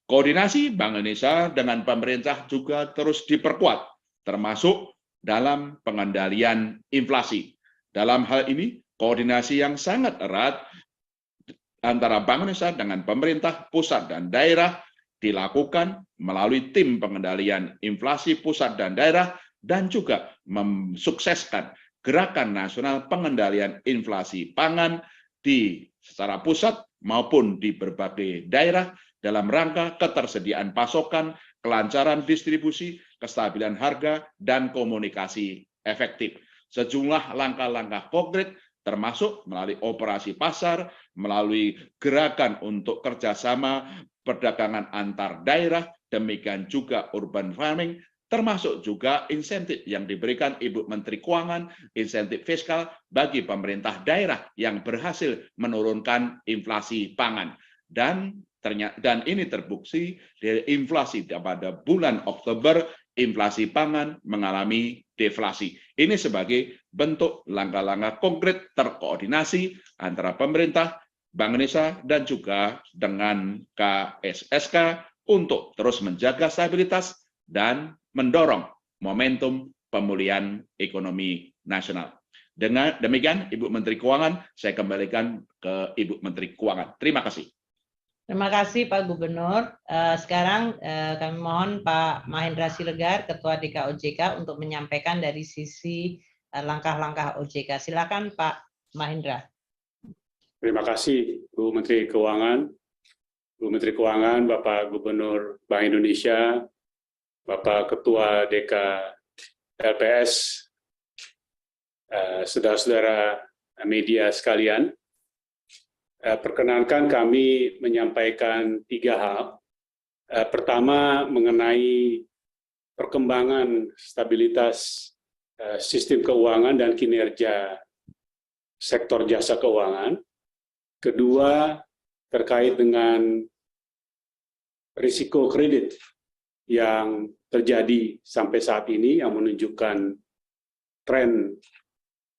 Koordinasi Bank Indonesia dengan pemerintah juga terus diperkuat, termasuk dalam pengendalian inflasi. Dalam hal ini, koordinasi yang sangat erat antara Bank Indonesia dengan pemerintah pusat dan daerah dilakukan melalui tim pengendalian inflasi pusat dan daerah dan juga mensukseskan gerakan nasional pengendalian inflasi pangan di secara pusat maupun di berbagai daerah dalam rangka ketersediaan pasokan, kelancaran distribusi, kestabilan harga, dan komunikasi efektif. Sejumlah langkah-langkah konkret termasuk melalui operasi pasar, melalui gerakan untuk kerjasama perdagangan antar daerah, demikian juga urban farming, termasuk juga insentif yang diberikan Ibu Menteri Keuangan, insentif fiskal bagi pemerintah daerah yang berhasil menurunkan inflasi pangan. Dan ini terbukti dari inflasi pada bulan Oktober, inflasi pangan mengalami deflasi. Ini sebagai bentuk langkah-langkah konkret terkoordinasi antara pemerintah, Bank Indonesia, dan juga dengan KSSK untuk terus menjaga stabilitas dan mendorong momentum pemulihan ekonomi nasional. Dengan demikian, Ibu Menteri Keuangan, saya kembalikan ke Ibu Menteri Keuangan. Terima kasih. Terima kasih Pak Gubernur. Sekarang kami mohon Pak Mahendra Siregar, Ketua DKOJK, untuk menyampaikan dari sisi langkah-langkah OJK. Silakan Pak Mahendra. Terima kasih Bu Menteri Keuangan. Bu Menteri Keuangan, Bapak Gubernur Bank Indonesia, Bapak Ketua DK LPS, saudara-saudara media sekalian. Perkenankan kami menyampaikan 3 hal. Pertama, mengenai perkembangan stabilitas sistem keuangan dan kinerja sektor jasa keuangan. Kedua, terkait dengan risiko kredit yang terjadi sampai saat ini yang menunjukkan tren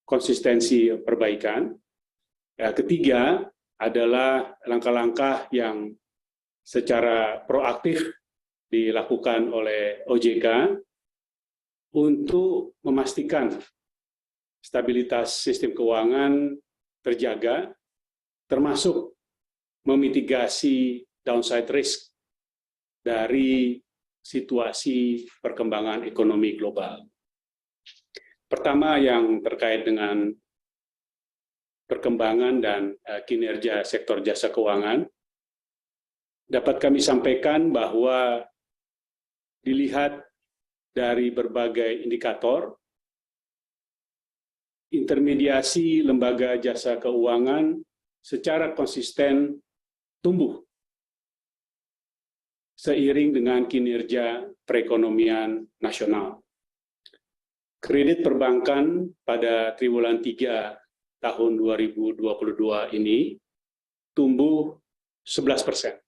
konsistensi perbaikan. Ketiga adalah langkah-langkah yang secara proaktif dilakukan oleh OJK untuk memastikan stabilitas sistem keuangan terjaga, termasuk memitigasi downside risk dari situasi perkembangan ekonomi global. Pertama, yang terkait dengan perkembangan dan kinerja sektor jasa keuangan, dapat kami sampaikan bahwa dilihat dari berbagai indikator, intermediasi lembaga jasa keuangan secara konsisten tumbuh seiring dengan kinerja perekonomian nasional. Kredit perbankan pada triwulan 3 tahun 2022 ini tumbuh 11%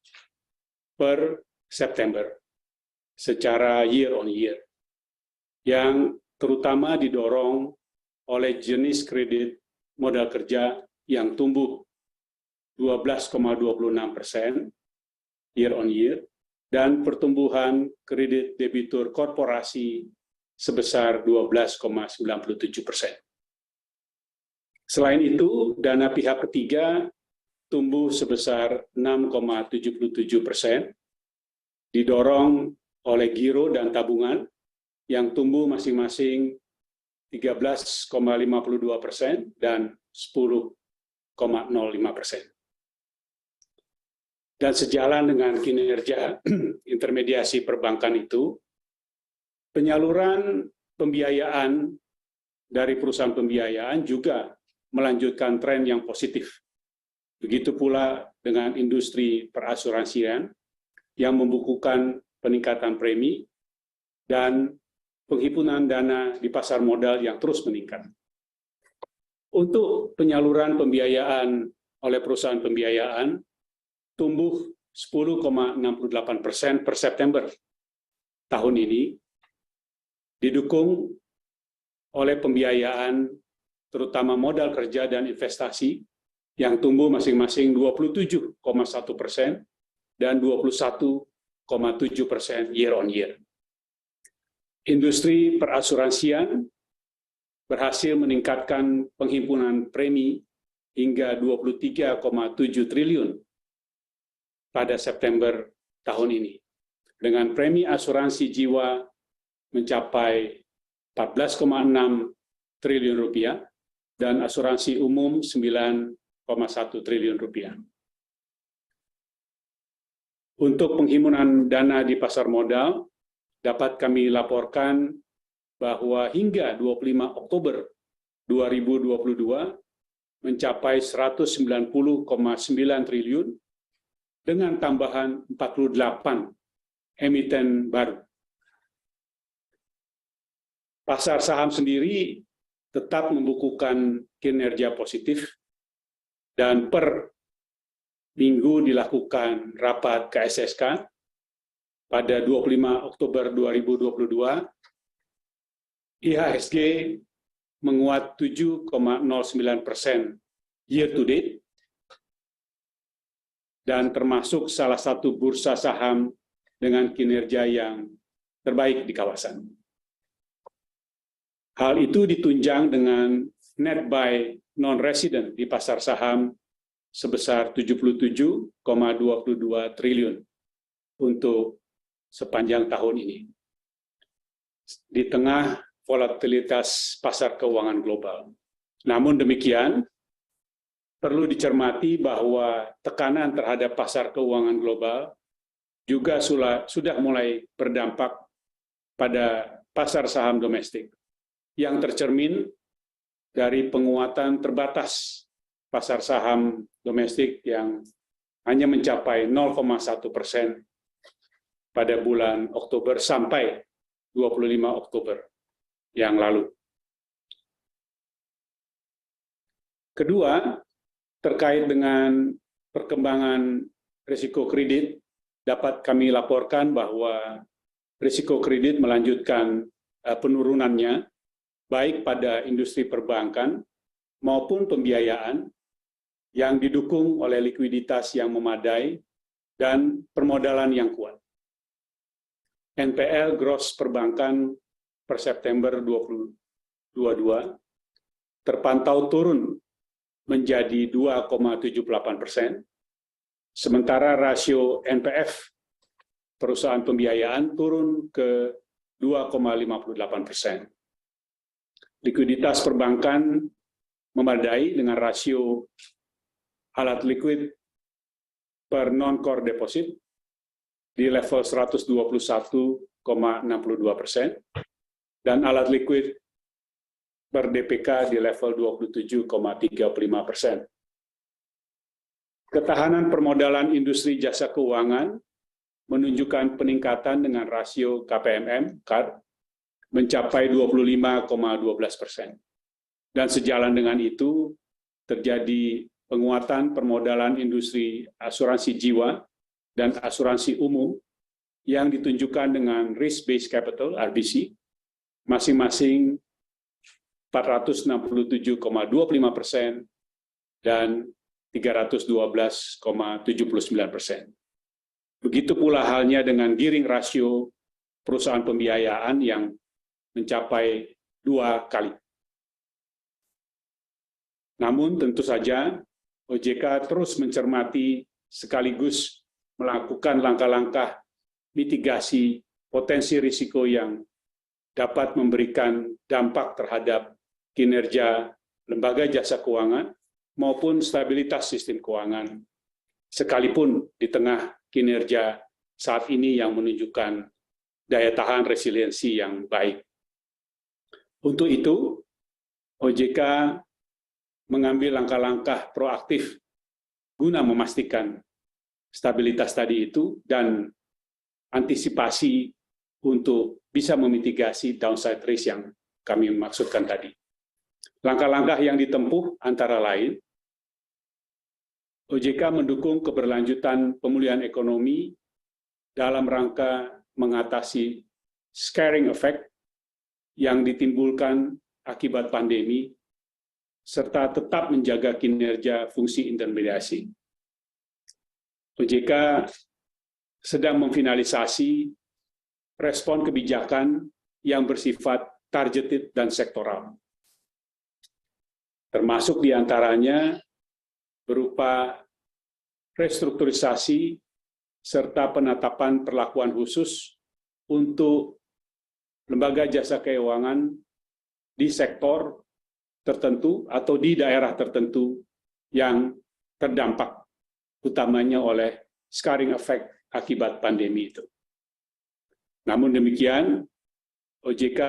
per September secara year on year, yang terutama didorong oleh jenis kredit modal kerja yang tumbuh 12,26% year on year, dan pertumbuhan kredit debitur korporasi sebesar 12,97%. Selain itu, dana pihak ketiga tumbuh sebesar 6,77%, didorong oleh giro dan tabungan yang tumbuh masing-masing 13,52% dan 10,05%. Dan sejalan dengan kinerja intermediasi perbankan itu, penyaluran pembiayaan dari perusahaan pembiayaan juga melanjutkan tren yang positif. Begitu pula dengan industri perasuransian yang membukukan peningkatan premi dan penghimpunan dana di pasar modal yang terus meningkat. Untuk penyaluran pembiayaan oleh perusahaan pembiayaan tumbuh 10,68% per September tahun ini, didukung oleh pembiayaan terutama modal kerja dan investasi yang tumbuh masing-masing 27,1% dan 21,7% year on year. Industri perasuransian berhasil meningkatkan penghimpunan premi hingga 23,7 triliun pada September tahun ini, dengan premi asuransi jiwa mencapai 14,6 triliun rupiah dan asuransi umum 9,1 triliun rupiah. Untuk penghimpunan dana di pasar modal, dapat kami laporkan bahwa hingga 25 Oktober 2022 mencapai 190,9 triliun dengan tambahan 48 emiten baru. Pasar saham sendiri tetap membukukan kinerja positif dan per minggu dilakukan rapat KSSK pada 25 Oktober 2022, IHSG menguat 7,09% year to date dan termasuk salah satu bursa saham dengan kinerja yang terbaik di kawasan. Hal itu ditunjang dengan net buy non-resident di pasar saham sebesar 77,22 triliun untuk sepanjang tahun ini. Di tengah volatilitas pasar keuangan global. Namun demikian, perlu dicermati bahwa tekanan terhadap pasar keuangan global juga sudah mulai berdampak pada pasar saham domestik, yang tercermin dari penguatan terbatas pasar saham domestik yang hanya mencapai 0,1% pada bulan Oktober sampai 25 Oktober yang lalu. Kedua, terkait dengan perkembangan risiko kredit, dapat kami laporkan bahwa risiko kredit melanjutkan penurunannya, baik pada industri perbankan maupun pembiayaan yang didukung oleh likuiditas yang memadai dan permodalan yang kuat. NPL gross perbankan per September 2022 terpantau turun menjadi 2,78%, sementara rasio NPF perusahaan pembiayaan turun ke 2,58%. Likuiditas perbankan memadai dengan rasio alat likuid per non-core deposit di level 121,62% dan alat likuid per DPK di level 27,35%. Ketahanan permodalan industri jasa keuangan menunjukkan peningkatan dengan rasio KPMM (CAR) mencapai 25,12%. Dan sejalan dengan itu terjadi penguatan permodalan industri asuransi jiwa dan asuransi umum yang ditunjukkan dengan risk-based capital (RBC) masing-masing 467,25% dan 312,79%. Begitu pula halnya dengan gearing rasio perusahaan pembiayaan yang mencapai 2 kali. Namun tentu saja OJK terus mencermati sekaligus melakukan langkah-langkah mitigasi potensi risiko yang dapat memberikan dampak terhadap kinerja lembaga jasa keuangan maupun stabilitas sistem keuangan, sekalipun di tengah kinerja saat ini yang menunjukkan daya tahan resiliensi yang baik. Untuk itu, OJK mengambil langkah-langkah proaktif guna memastikan stabilitas tadi itu dan antisipasi untuk bisa memitigasi downside risk yang kami maksudkan tadi. Langkah-langkah yang ditempuh antara lain, OJK mendukung keberlanjutan pemulihan ekonomi dalam rangka mengatasi scaring effect yang ditimbulkan akibat pandemi, serta tetap menjaga kinerja fungsi intermediasi. OJK sedang memfinalisasi respon kebijakan yang bersifat targeted dan sektoral, termasuk diantaranya berupa restrukturisasi serta penetapan perlakuan khusus untuk lembaga jasa keuangan di sektor tertentu atau di daerah tertentu yang terdampak utamanya oleh scaring effect akibat pandemi itu. Namun demikian, OJK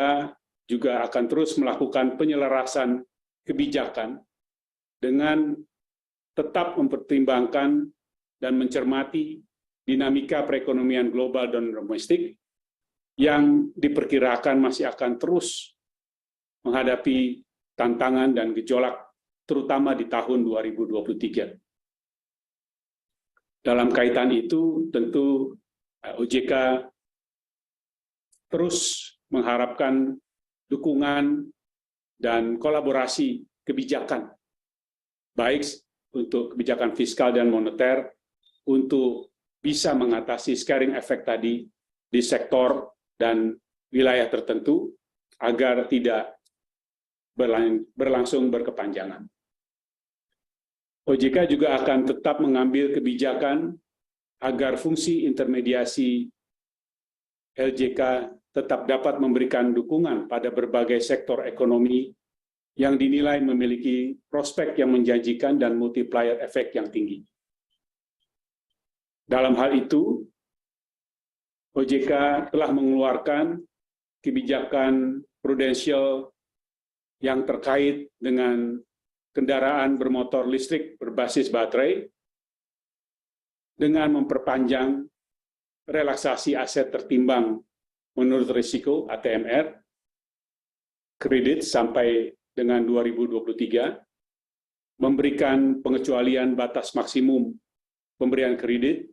juga akan terus melakukan penyelarasan kebijakan dengan tetap mempertimbangkan dan mencermati dinamika perekonomian global dan domestik yang diperkirakan masih akan terus menghadapi tantangan dan gejolak, terutama di tahun 2023. Dalam kaitan itu, tentu OJK terus mengharapkan dukungan dan kolaborasi kebijakan, baik untuk kebijakan fiskal dan moneter, untuk bisa mengatasi scaring effect tadi di sektor dan wilayah tertentu, agar tidak berlangsung berkepanjangan. OJK juga akan tetap mengambil kebijakan agar fungsi intermediasi LJK tetap dapat memberikan dukungan pada berbagai sektor ekonomi yang dinilai memiliki prospek yang menjanjikan dan multiplier efek yang tinggi. Dalam hal itu, OJK telah mengeluarkan kebijakan prudensial yang terkait dengan kendaraan bermotor listrik berbasis baterai dengan memperpanjang relaksasi aset tertimbang menurut risiko ATMR kredit sampai dengan 2023 memberikan pengecualian batas maksimum pemberian kredit,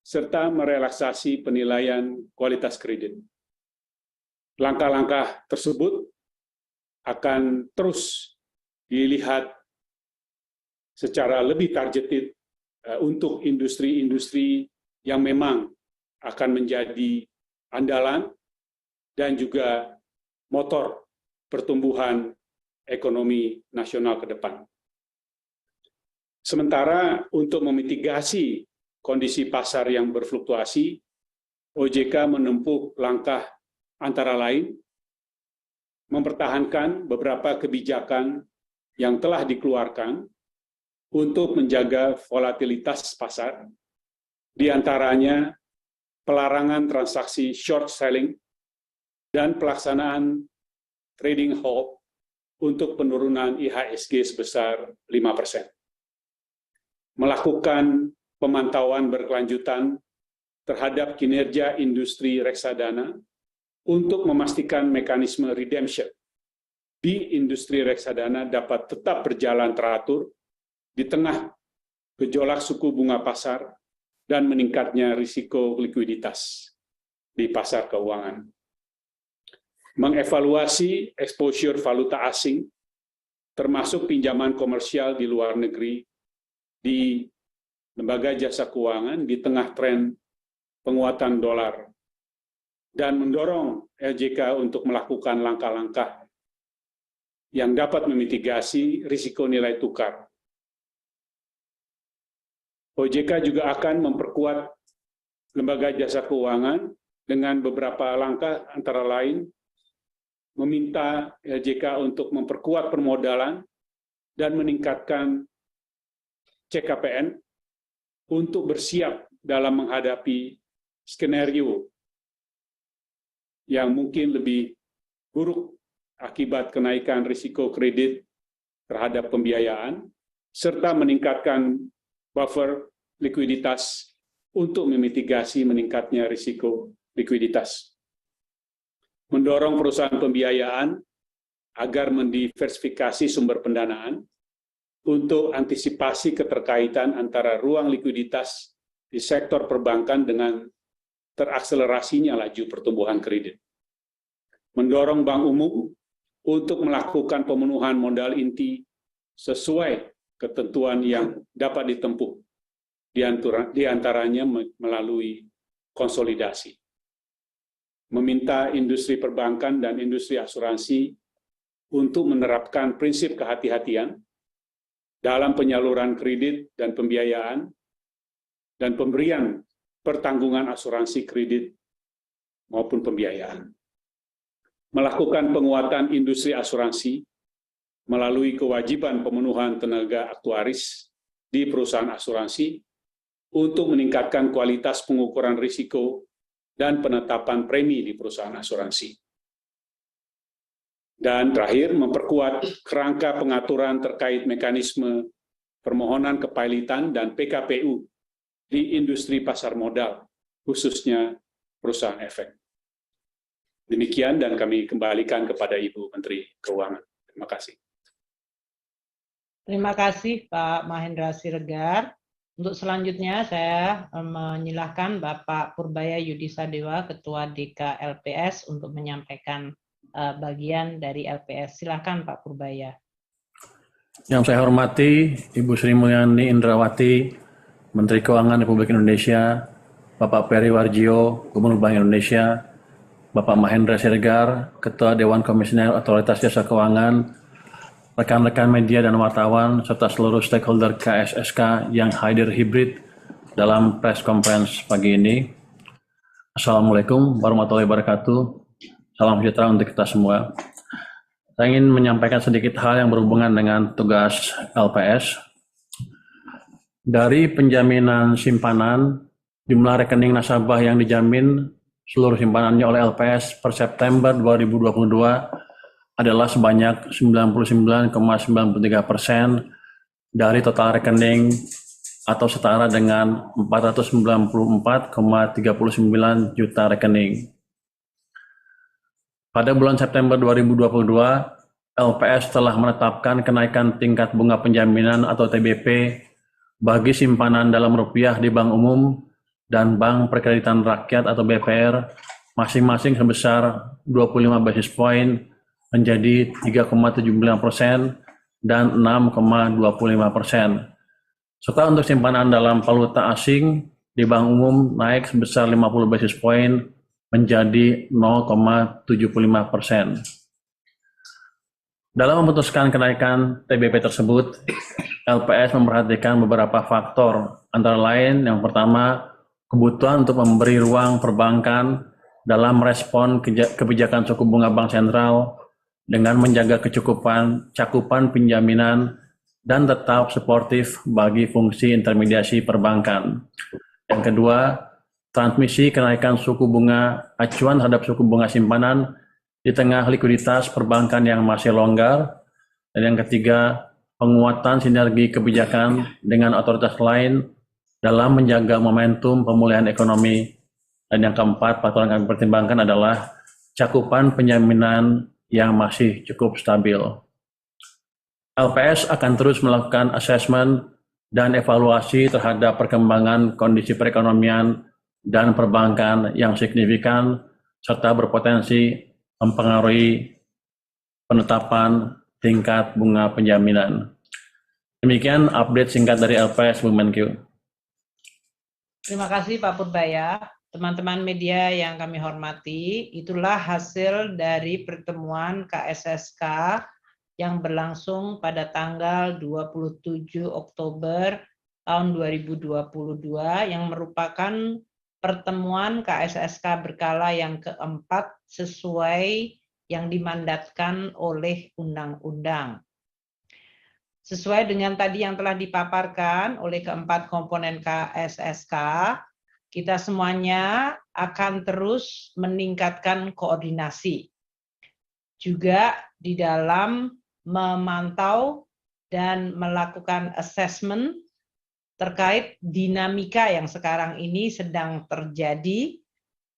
serta merelaksasi penilaian kualitas kredit. Langkah-langkah tersebut akan terus dilihat secara lebih targeted untuk industri-industri yang memang akan menjadi andalan dan juga motor pertumbuhan ekonomi nasional ke depan. Sementara untuk memitigasi kondisi pasar yang berfluktuasi, OJK menempuh langkah antara lain mempertahankan beberapa kebijakan yang telah dikeluarkan untuk menjaga volatilitas pasar, di antaranya pelarangan transaksi short selling dan pelaksanaan trading halt untuk penurunan IHSG sebesar 5%. Melakukan pemantauan berkelanjutan terhadap kinerja industri reksadana untuk memastikan mekanisme redemption di industri reksadana dapat tetap berjalan teratur di tengah gejolak suku bunga pasar dan meningkatnya risiko likuiditas di pasar keuangan. Mengevaluasi exposure valuta asing, termasuk pinjaman komersial di luar negeri, di lembaga jasa keuangan di tengah tren penguatan dolar, dan mendorong LJK untuk melakukan langkah-langkah yang dapat memitigasi risiko nilai tukar. OJK juga akan memperkuat lembaga jasa keuangan dengan beberapa langkah, antara lain meminta LJK untuk memperkuat permodalan dan meningkatkan CKPN untuk bersiap dalam menghadapi skenario yang mungkin lebih buruk akibat kenaikan risiko kredit terhadap pembiayaan, serta meningkatkan buffer likuiditas untuk memitigasi meningkatnya risiko likuiditas. Mendorong perusahaan pembiayaan agar mendiversifikasi sumber pendanaan untuk antisipasi keterkaitan antara ruang likuiditas di sektor perbankan dengan terakselerasinya laju pertumbuhan kredit. Mendorong Bank Umum untuk melakukan pemenuhan modal inti sesuai ketentuan yang dapat ditempuh, di antaranya melalui konsolidasi. Meminta industri perbankan dan industri asuransi untuk menerapkan prinsip kehati-hatian dalam penyaluran kredit dan pembiayaan dan pemberian pertanggungan asuransi kredit maupun pembiayaan. Melakukan penguatan industri asuransi melalui kewajiban pemenuhan tenaga aktuaris di perusahaan asuransi untuk meningkatkan kualitas pengukuran risiko dan penetapan premi di perusahaan asuransi. Dan terakhir, memperkuat kerangka pengaturan terkait mekanisme permohonan kepailitan dan PKPU di industri pasar modal, khususnya perusahaan efek. Demikian, dan kami kembalikan kepada Ibu Menteri Keuangan. Terima kasih. Terima kasih Pak Mahendra Siregar. Untuk selanjutnya saya menyilahkan Bapak Purbaya Yudi Sadewa, Ketua DK LPS, untuk menyampaikan bagian dari LPS. Silakan Pak Purbaya. Yang saya hormati Ibu Sri Mulyani Indrawati, Menteri Keuangan Republik Indonesia, Bapak Peri Warjio, Gubernur Bank Indonesia, Bapak Mahendra Siregar, Ketua Dewan Komisioner Otoritas Jasa Keuangan, rekan-rekan media dan wartawan, serta seluruh stakeholder KSSK yang hadir hibrid dalam press conference pagi ini. Assalamualaikum warahmatullahi wabarakatuh. Salam sejahtera untuk kita semua. Saya ingin menyampaikan sedikit hal yang berhubungan dengan tugas LPS. Dari penjaminan simpanan, jumlah rekening nasabah yang dijamin seluruh simpanannya oleh LPS per September 2022 adalah sebanyak 99,93% dari total rekening atau setara dengan 494,39 juta rekening. Pada bulan September 2022, LPS telah menetapkan kenaikan tingkat bunga penjaminan atau TBP bagi simpanan dalam rupiah di Bank Umum dan Bank Perkreditan Rakyat atau BPR masing-masing sebesar 25 basis point menjadi 3,75% dan 6,25%. Serta untuk simpanan dalam valuta asing di Bank Umum naik sebesar 50 basis point menjadi 0,75%. Dalam memutuskan kenaikan TBP tersebut, LPS memperhatikan beberapa faktor, antara lain yang pertama, kebutuhan untuk memberi ruang perbankan dalam respon kebijakan suku bunga Bank Sentral dengan menjaga cakupan penjaminan dan tetap suportif bagi fungsi intermediasi perbankan. Yang kedua, transmisi kenaikan suku bunga acuan terhadap suku bunga simpanan di tengah likuiditas perbankan yang masih longgar. Dan yang ketiga, penguatan sinergi kebijakan dengan otoritas lain dalam menjaga momentum pemulihan ekonomi. Dan yang keempat, faktor yang kami pertimbangkan adalah cakupan penjaminan yang masih cukup stabil. LPS akan terus melakukan asesmen dan evaluasi terhadap perkembangan kondisi perekonomian dan perbankan yang signifikan serta berpotensi mempengaruhi penetapan tingkat bunga penjaminan. Demikian update singkat dari LPS, Bu Menkyu. Terima kasih Pak Purbaya. Teman-teman media yang kami hormati, itulah hasil dari pertemuan KSSK yang berlangsung pada tanggal 27 Oktober tahun 2022 yang merupakan pertemuan KSSK berkala yang keempat sesuai yang dimandatkan oleh undang-undang. Sesuai dengan tadi yang telah dipaparkan oleh keempat komponen KSSK, kita semuanya akan terus meningkatkan koordinasi. Juga di dalam memantau dan melakukan assessment terkait dinamika yang sekarang ini sedang terjadi,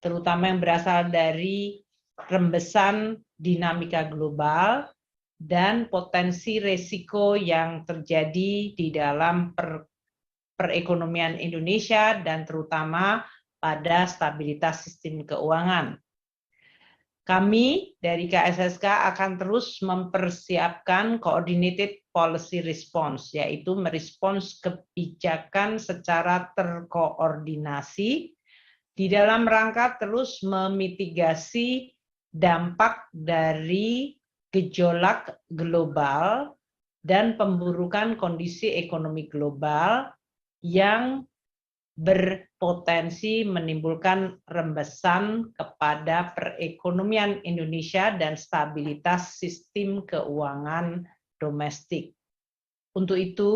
terutama yang berasal dari rembesan dinamika global dan potensi risiko yang terjadi di dalam perekonomian Indonesia dan terutama pada stabilitas sistem keuangan. Kami dari KSSK akan terus mempersiapkan coordinated policy response, yaitu merespons kebijakan secara terkoordinasi di dalam rangka terus memitigasi dampak dari gejolak global dan pemburukan kondisi ekonomi global yang berpotensi menimbulkan rembesan kepada perekonomian Indonesia dan stabilitas sistem keuangan domestik. Untuk itu,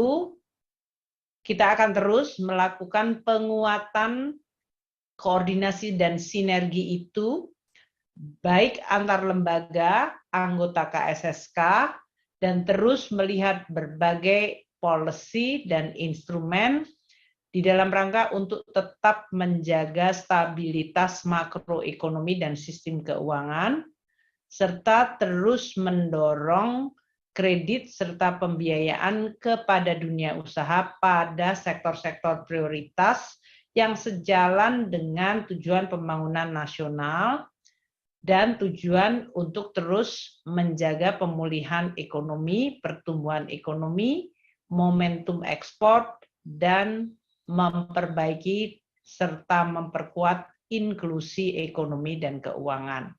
kita akan terus melakukan penguatan koordinasi dan sinergi itu, baik antar lembaga, anggota KSSK, dan terus melihat berbagai policy dan instrumen di dalam rangka untuk tetap menjaga stabilitas makroekonomi dan sistem keuangan, serta terus mendorong kredit serta pembiayaan kepada dunia usaha pada sektor-sektor prioritas yang sejalan dengan tujuan pembangunan nasional dan tujuan untuk terus menjaga pemulihan ekonomi, pertumbuhan ekonomi, momentum ekspor, dan memperbaiki serta memperkuat inklusi ekonomi dan keuangan.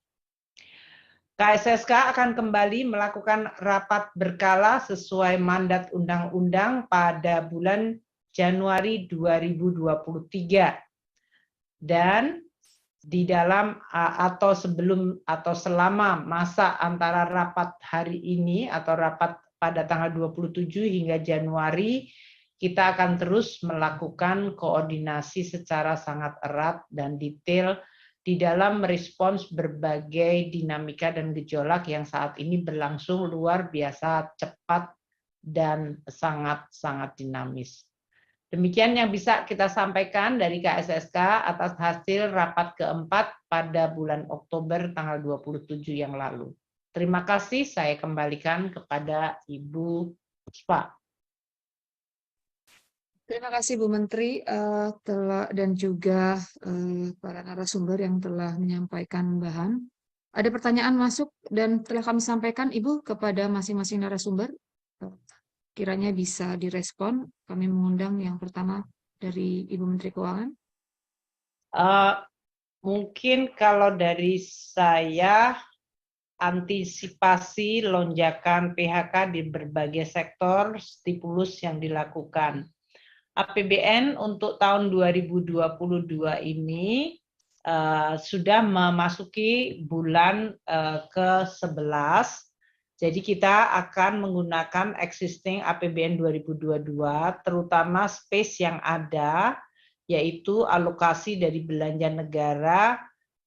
KSSK akan kembali melakukan rapat berkala sesuai mandat undang-undang pada bulan Januari 2023. Dan di dalam atau sebelum atau selama masa antara rapat hari ini atau rapat pada tanggal 27 hingga Januari, kita akan terus melakukan koordinasi secara sangat erat dan detail di dalam merespons berbagai dinamika dan gejolak yang saat ini berlangsung luar biasa cepat dan sangat-sangat dinamis. Demikian yang bisa kita sampaikan dari KSSK atas hasil rapat keempat pada bulan Oktober tanggal 27 yang lalu. Terima kasih, saya kembalikan kepada Ibu Puspa. Terima kasih Bu Menteri dan juga para narasumber yang telah menyampaikan bahan. Ada pertanyaan masuk dan telah kami sampaikan Ibu kepada masing-masing narasumber. Kiranya bisa direspon. Kami mengundang yang pertama dari Ibu Menteri Keuangan. Mungkin kalau dari saya, antisipasi lonjakan PHK di berbagai sektor, stimulus yang dilakukan. APBN untuk tahun 2022 ini sudah memasuki bulan ke-11. Jadi kita akan menggunakan existing APBN 2022, terutama space yang ada, yaitu alokasi dari belanja negara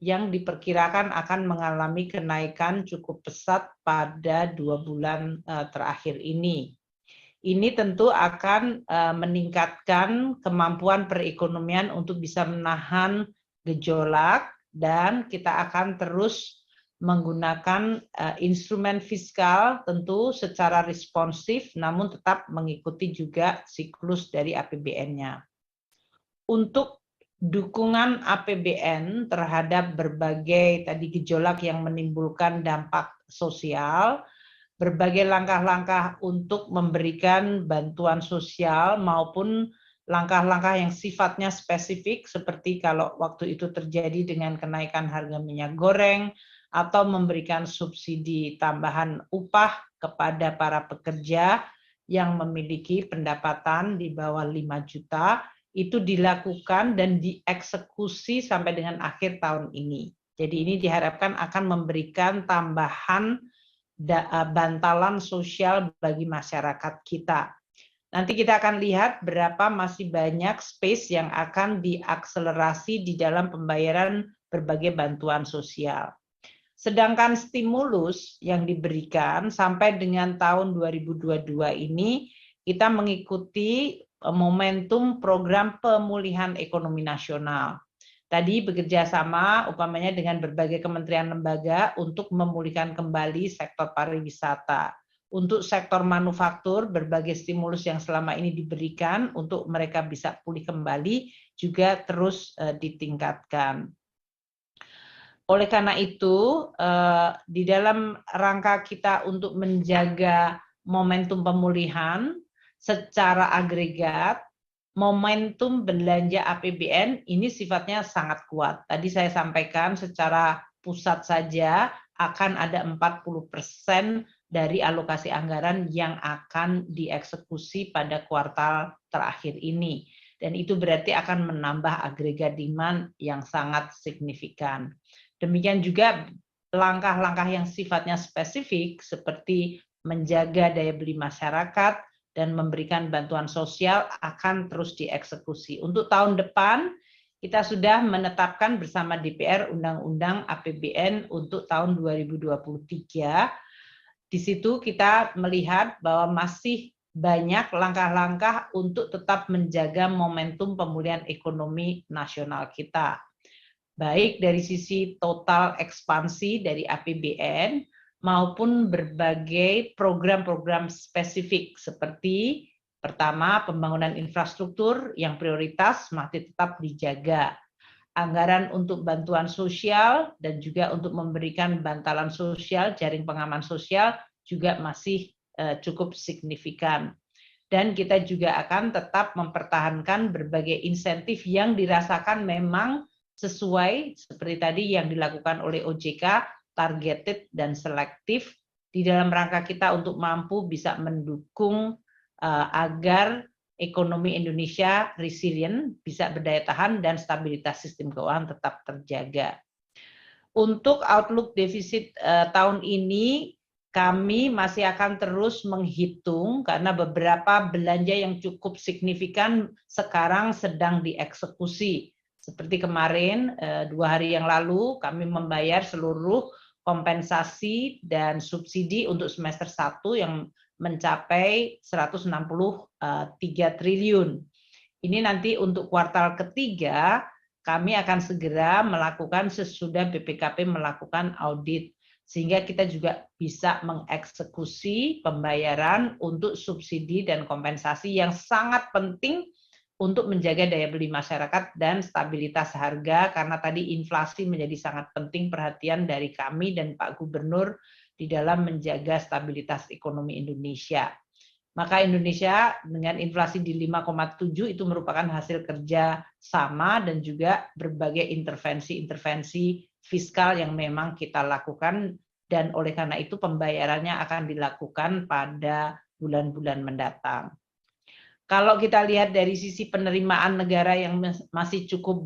yang diperkirakan akan mengalami kenaikan cukup pesat pada 2 bulan terakhir ini. Ini tentu akan meningkatkan kemampuan perekonomian untuk bisa menahan gejolak, dan kita akan terus menggunakan instrumen fiskal tentu secara responsif, namun tetap mengikuti juga siklus dari APBN-nya. Untuk dukungan APBN terhadap berbagai tadi gejolak yang menimbulkan dampak sosial, berbagai langkah-langkah untuk memberikan bantuan sosial maupun langkah-langkah yang sifatnya spesifik, seperti kalau waktu itu terjadi dengan kenaikan harga minyak goreng, atau memberikan subsidi tambahan upah kepada para pekerja yang memiliki pendapatan di bawah 5 juta, itu dilakukan dan dieksekusi sampai dengan akhir tahun ini. Jadi ini diharapkan akan memberikan tambahan bantalan sosial bagi masyarakat kita. Nanti kita akan lihat berapa masih banyak space yang akan diakselerasi di dalam pembayaran berbagai bantuan sosial. Sedangkan stimulus yang diberikan sampai dengan tahun 2022 ini, kita mengikuti momentum program pemulihan ekonomi nasional. Tadi bekerja sama umpamanya dengan berbagai kementerian lembaga untuk memulihkan kembali sektor pariwisata. Untuk sektor manufaktur, berbagai stimulus yang selama ini diberikan untuk mereka bisa pulih kembali juga terus ditingkatkan. Oleh karena itu, di dalam rangka kita untuk menjaga momentum pemulihan secara agregat, momentum belanja APBN ini sifatnya sangat kuat. Tadi saya sampaikan secara pusat saja akan ada 40% dari alokasi anggaran yang akan dieksekusi pada kuartal terakhir ini. Dan itu berarti akan menambah agregat demand yang sangat signifikan. Demikian juga langkah-langkah yang sifatnya spesifik seperti menjaga daya beli masyarakat dan memberikan bantuan sosial akan terus dieksekusi. Untuk tahun depan, kita sudah menetapkan bersama DPR Undang-Undang APBN untuk tahun 2023. Di situ kita melihat bahwa masih banyak langkah-langkah untuk tetap menjaga momentum pemulihan ekonomi nasional kita. Baik dari sisi total ekspansi dari APBN, maupun berbagai program-program spesifik seperti pertama pembangunan infrastruktur yang prioritas masih tetap dijaga, anggaran untuk bantuan sosial dan juga untuk memberikan bantalan sosial, jaring pengaman sosial juga masih cukup signifikan. Dan kita juga akan tetap mempertahankan berbagai insentif yang dirasakan memang sesuai seperti tadi yang dilakukan oleh OJK, targeted dan selektif di dalam rangka kita untuk mampu bisa mendukung agar ekonomi Indonesia resilient, bisa berdaya tahan dan stabilitas sistem keuangan tetap terjaga. Untuk outlook defisit tahun ini kami masih akan terus menghitung karena beberapa belanja yang cukup signifikan sekarang sedang dieksekusi. Seperti kemarin 2 hari yang lalu kami membayar seluruh kompensasi dan subsidi untuk semester 1 yang mencapai 163 triliun. Ini nanti untuk kuartal ketiga kami akan segera melakukan sesudah BPKP melakukan audit sehingga kita juga bisa mengeksekusi pembayaran untuk subsidi dan kompensasi yang sangat penting untuk menjaga daya beli masyarakat dan stabilitas harga, karena tadi inflasi menjadi sangat penting perhatian dari kami dan Pak Gubernur di dalam menjaga stabilitas ekonomi Indonesia. Maka Indonesia dengan inflasi di 5,7 itu merupakan hasil kerja sama dan juga berbagai intervensi-intervensi fiskal yang memang kita lakukan, dan oleh karena itu pembayarannya akan dilakukan pada bulan-bulan mendatang. Kalau kita lihat dari sisi penerimaan negara yang masih cukup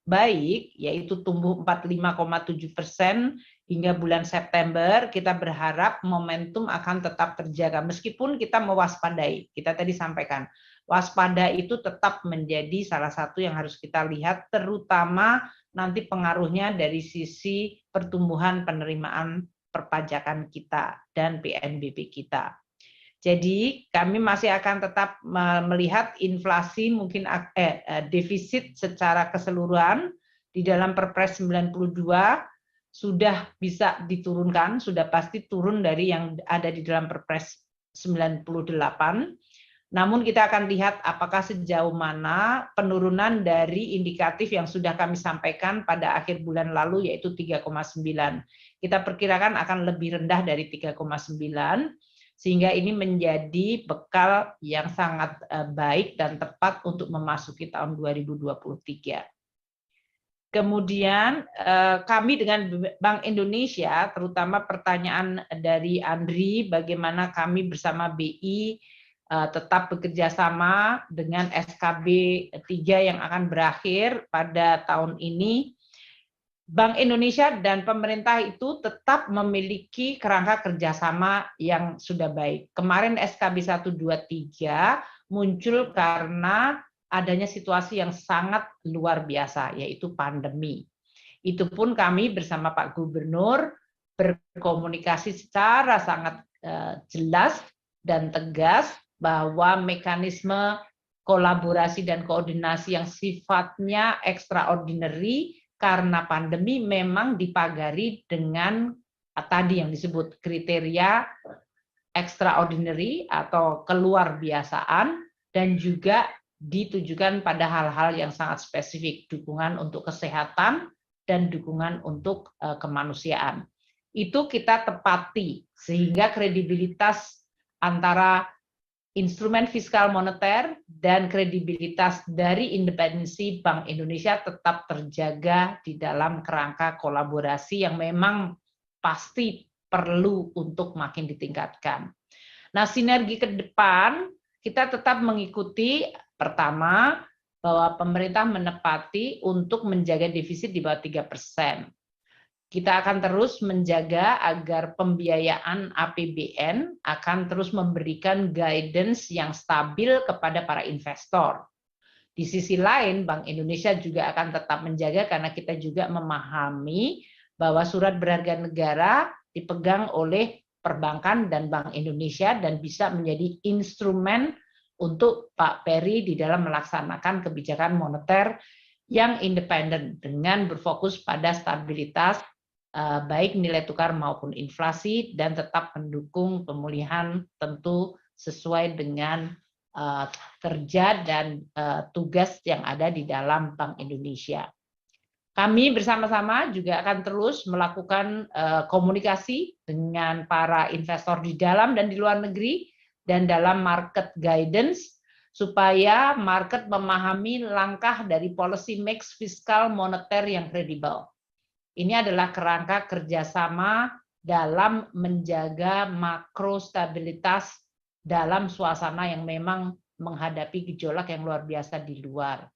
baik, yaitu tumbuh 45,7% hingga bulan September, kita berharap momentum akan tetap terjaga. Meskipun kita mewaspadai, kita tadi sampaikan, waspada itu tetap menjadi salah satu yang harus kita lihat, terutama nanti pengaruhnya dari sisi pertumbuhan penerimaan perpajakan kita dan PNBP kita. Jadi kami masih akan tetap melihat inflasi mungkin defisit secara keseluruhan di dalam Perpres 92 sudah bisa diturunkan, sudah pasti turun dari yang ada di dalam Perpres 98. Namun kita akan lihat apakah sejauh mana penurunan dari indikatif yang sudah kami sampaikan pada akhir bulan lalu, yaitu 3,9. Kita perkirakan akan lebih rendah dari 3,9, sehingga ini menjadi bekal yang sangat baik dan tepat untuk memasuki tahun 2023. Kemudian kami dengan Bank Indonesia, terutama pertanyaan dari Andri, bagaimana kami bersama BI tetap bekerja sama dengan SKB 3 yang akan berakhir pada tahun ini. Bank Indonesia dan pemerintah itu tetap memiliki kerangka kerjasama yang sudah baik. Kemarin SKB 123 muncul karena adanya situasi yang sangat luar biasa, yaitu pandemi. Itu pun kami bersama Pak Gubernur berkomunikasi secara sangat jelas dan tegas bahwa mekanisme kolaborasi dan koordinasi yang sifatnya extraordinary karena pandemi memang dipagari dengan tadi yang disebut kriteria extraordinary atau keluar biasaan, dan juga ditujukan pada hal-hal yang sangat spesifik, dukungan untuk kesehatan dan dukungan untuk kemanusiaan. Itu kita tepati sehingga kredibilitas antara instrumen fiskal moneter dan kredibilitas dari independensi Bank Indonesia tetap terjaga di dalam kerangka kolaborasi yang memang pasti perlu untuk makin ditingkatkan. Nah, sinergi ke depan kita tetap mengikuti, pertama, bahwa pemerintah menepati untuk menjaga defisit di bawah 3%. Kita akan terus menjaga agar pembiayaan APBN akan terus memberikan guidance yang stabil kepada para investor. Di sisi lain, Bank Indonesia juga akan tetap menjaga karena kita juga memahami bahwa surat berharga negara dipegang oleh perbankan dan Bank Indonesia dan bisa menjadi instrumen untuk Pak Peri di dalam melaksanakan kebijakan moneter yang independen dengan berfokus pada stabilitas baik nilai tukar maupun inflasi, dan tetap mendukung pemulihan tentu sesuai dengan kerja dan tugas yang ada di dalam Bank Indonesia. Kami bersama-sama juga akan terus melakukan komunikasi dengan para investor di dalam dan di luar negeri dan dalam market guidance supaya market memahami langkah dari policy mix fiskal moneter yang kredibel. Ini adalah kerangka kerjasama dalam menjaga makro stabilitas dalam suasana yang memang menghadapi gejolak yang luar biasa di luar.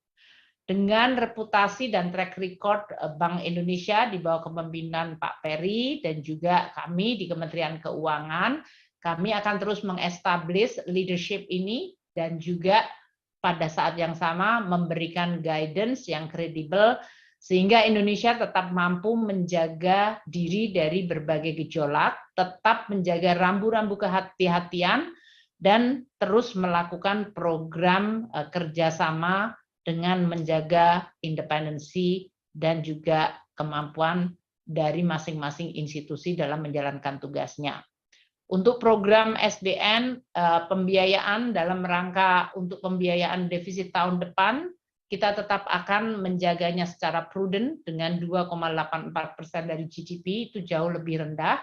Dengan reputasi dan track record Bank Indonesia di bawah kepemimpinan Pak Peri dan juga kami di Kementerian Keuangan, kami akan terus mengestablish leadership ini dan juga pada saat yang sama memberikan guidance yang kredibel sehingga Indonesia tetap mampu menjaga diri dari berbagai gejolak, tetap menjaga rambu-rambu kehati-hatian, dan terus melakukan program kerjasama dengan menjaga independensi dan juga kemampuan dari masing-masing institusi dalam menjalankan tugasnya. Untuk program SDN, pembiayaan dalam rangka untuk pembiayaan defisit tahun depan, kita tetap akan menjaganya secara prudent dengan 2,84% dari GDP, itu jauh lebih rendah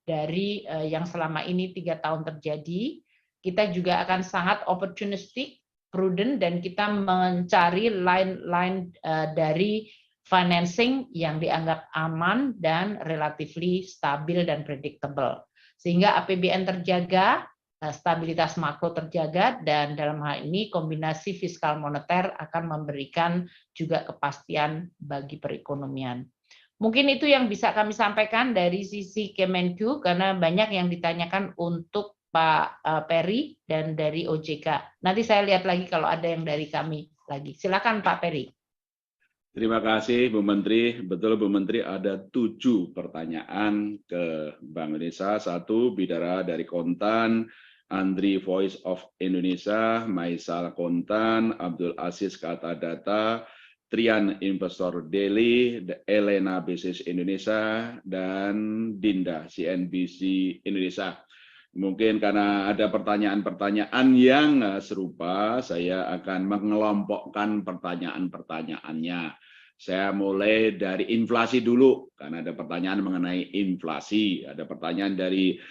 dari yang selama ini 3 tahun terjadi. Kita juga akan sangat opportunistic, prudent, dan kita mencari line-line dari financing yang dianggap aman dan relatively stabil dan predictable. Sehingga APBN terjaga, stabilitas makro terjaga, dan dalam hal ini kombinasi fiskal moneter akan memberikan juga kepastian bagi perekonomian. Mungkin itu yang bisa kami sampaikan dari sisi Kemenq, karena banyak yang ditanyakan untuk Pak Peri dan dari OJK. Nanti saya lihat lagi kalau ada yang dari kami lagi. Silakan Pak Peri. Terima kasih Bu Menteri. Betul Bu Menteri, ada 7 pertanyaan ke Bank Indonesia. 1 Bidara dari Kontan, Andri Voice of Indonesia, Maisal Kontan, Abdul Aziz Kata Data, Trian Investor Daily, Elena Business Indonesia, dan Dinda CNBC Indonesia. Mungkin karena ada pertanyaan-pertanyaan yang serupa, saya akan mengelompokkan pertanyaan-pertanyaannya. Saya mulai dari inflasi dulu, karena ada pertanyaan mengenai inflasi. Ada pertanyaan dari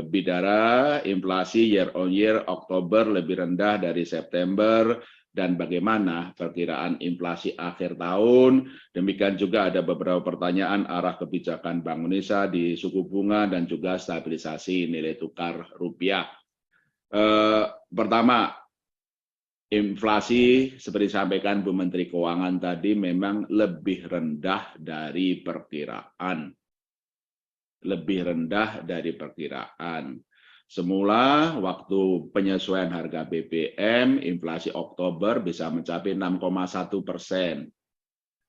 Bidara, inflasi year on year Oktober lebih rendah dari September, dan bagaimana perkiraan inflasi akhir tahun. Demikian juga ada beberapa pertanyaan arah kebijakan Bank Indonesia di suku bunga dan juga stabilisasi nilai tukar rupiah. Pertama, inflasi seperti disampaikan Bu Menteri Keuangan tadi memang lebih rendah dari perkiraan. Lebih rendah dari perkiraan. Semula waktu penyesuaian harga BBM, inflasi Oktober bisa mencapai 6,1%.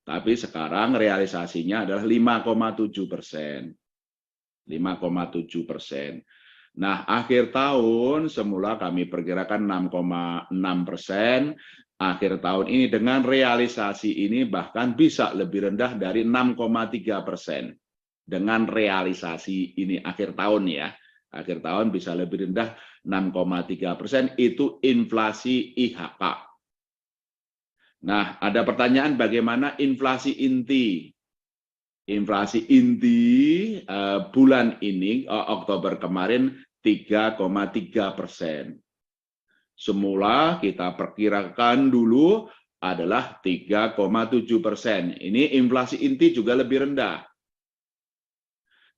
Tapi sekarang realisasinya adalah 5,7%. 5,7%. Nah, akhir tahun semula kami perkirakan 6,6%. Akhir tahun ini dengan realisasi ini bahkan bisa lebih rendah dari 6,3%. Dengan realisasi ini akhir tahun ya. Akhir tahun bisa lebih rendah 6,3%, itu inflasi IHK. Nah, ada pertanyaan bagaimana inflasi inti? Inflasi inti bulan ini, Oktober kemarin, 3,3%. Semula kita perkirakan dulu adalah 3,7%. Ini inflasi inti juga lebih rendah.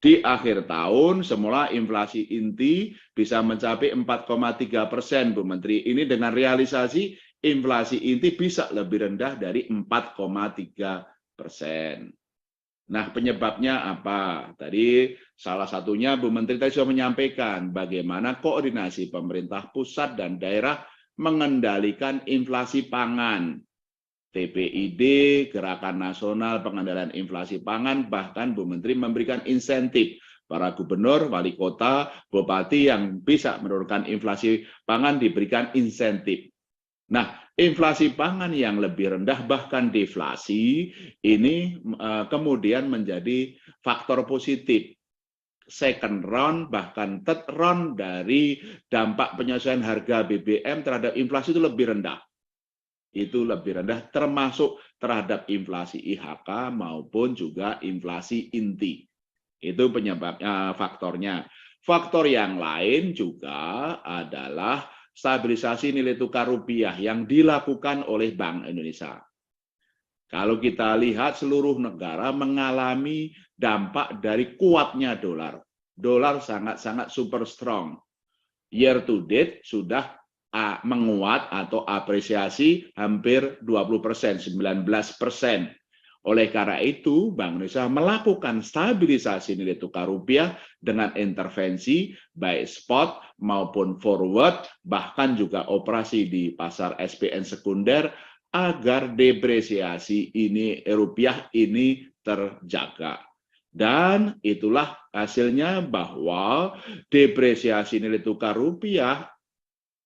Di akhir tahun, semula inflasi inti bisa mencapai 4,3%, Bu Menteri. Ini dengan realisasi inflasi inti bisa lebih rendah dari 4,3%. Nah, penyebabnya apa? Tadi salah satunya Bu Menteri tadi sudah menyampaikan bagaimana koordinasi pemerintah pusat dan daerah mengendalikan inflasi pangan. TPID, Gerakan Nasional Pengendalian Inflasi Pangan, bahkan Bu Menteri memberikan insentif para gubernur, wali kota, bupati yang bisa menurunkan inflasi pangan diberikan insentif. Nah, inflasi pangan yang lebih rendah, bahkan deflasi, ini kemudian menjadi faktor positif. Second round, bahkan third round dari dampak penyesuaian harga BBM terhadap inflasi itu lebih rendah. Itu lebih rendah termasuk terhadap inflasi IHK maupun juga inflasi inti. Itu penyebabnya, faktornya. Faktor yang lain juga adalah stabilisasi nilai tukar rupiah yang dilakukan oleh Bank Indonesia. Kalau kita lihat seluruh negara mengalami dampak dari kuatnya dolar. Dolar sangat-sangat super strong. Year to date sudah menguat atau apresiasi hampir 20%, 19%. Oleh karena itu, Bank Indonesia melakukan stabilisasi nilai tukar rupiah dengan intervensi baik spot maupun forward, bahkan juga operasi di pasar SPN sekunder agar depresiasi ini rupiah ini terjaga. Dan itulah hasilnya bahwa depresiasi nilai tukar rupiah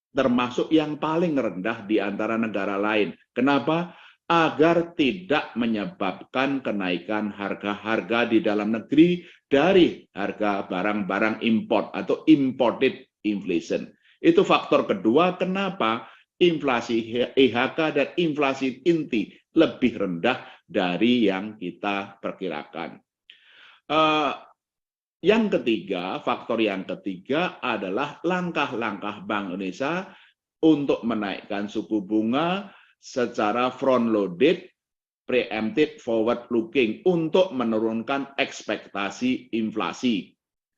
termasuk yang paling rendah di antara negara lain. Kenapa? agar tidak menyebabkan kenaikan harga-harga di dalam negeri dari harga barang-barang import atau imported inflation. Itu faktor kedua kenapa inflasi IHK dan inflasi inti lebih rendah dari yang kita perkirakan. Yang ketiga, faktor yang ketiga adalah langkah-langkah Bank Indonesia untuk menaikkan suku bunga secara front-loaded, preemptive, forward-looking untuk menurunkan ekspektasi inflasi.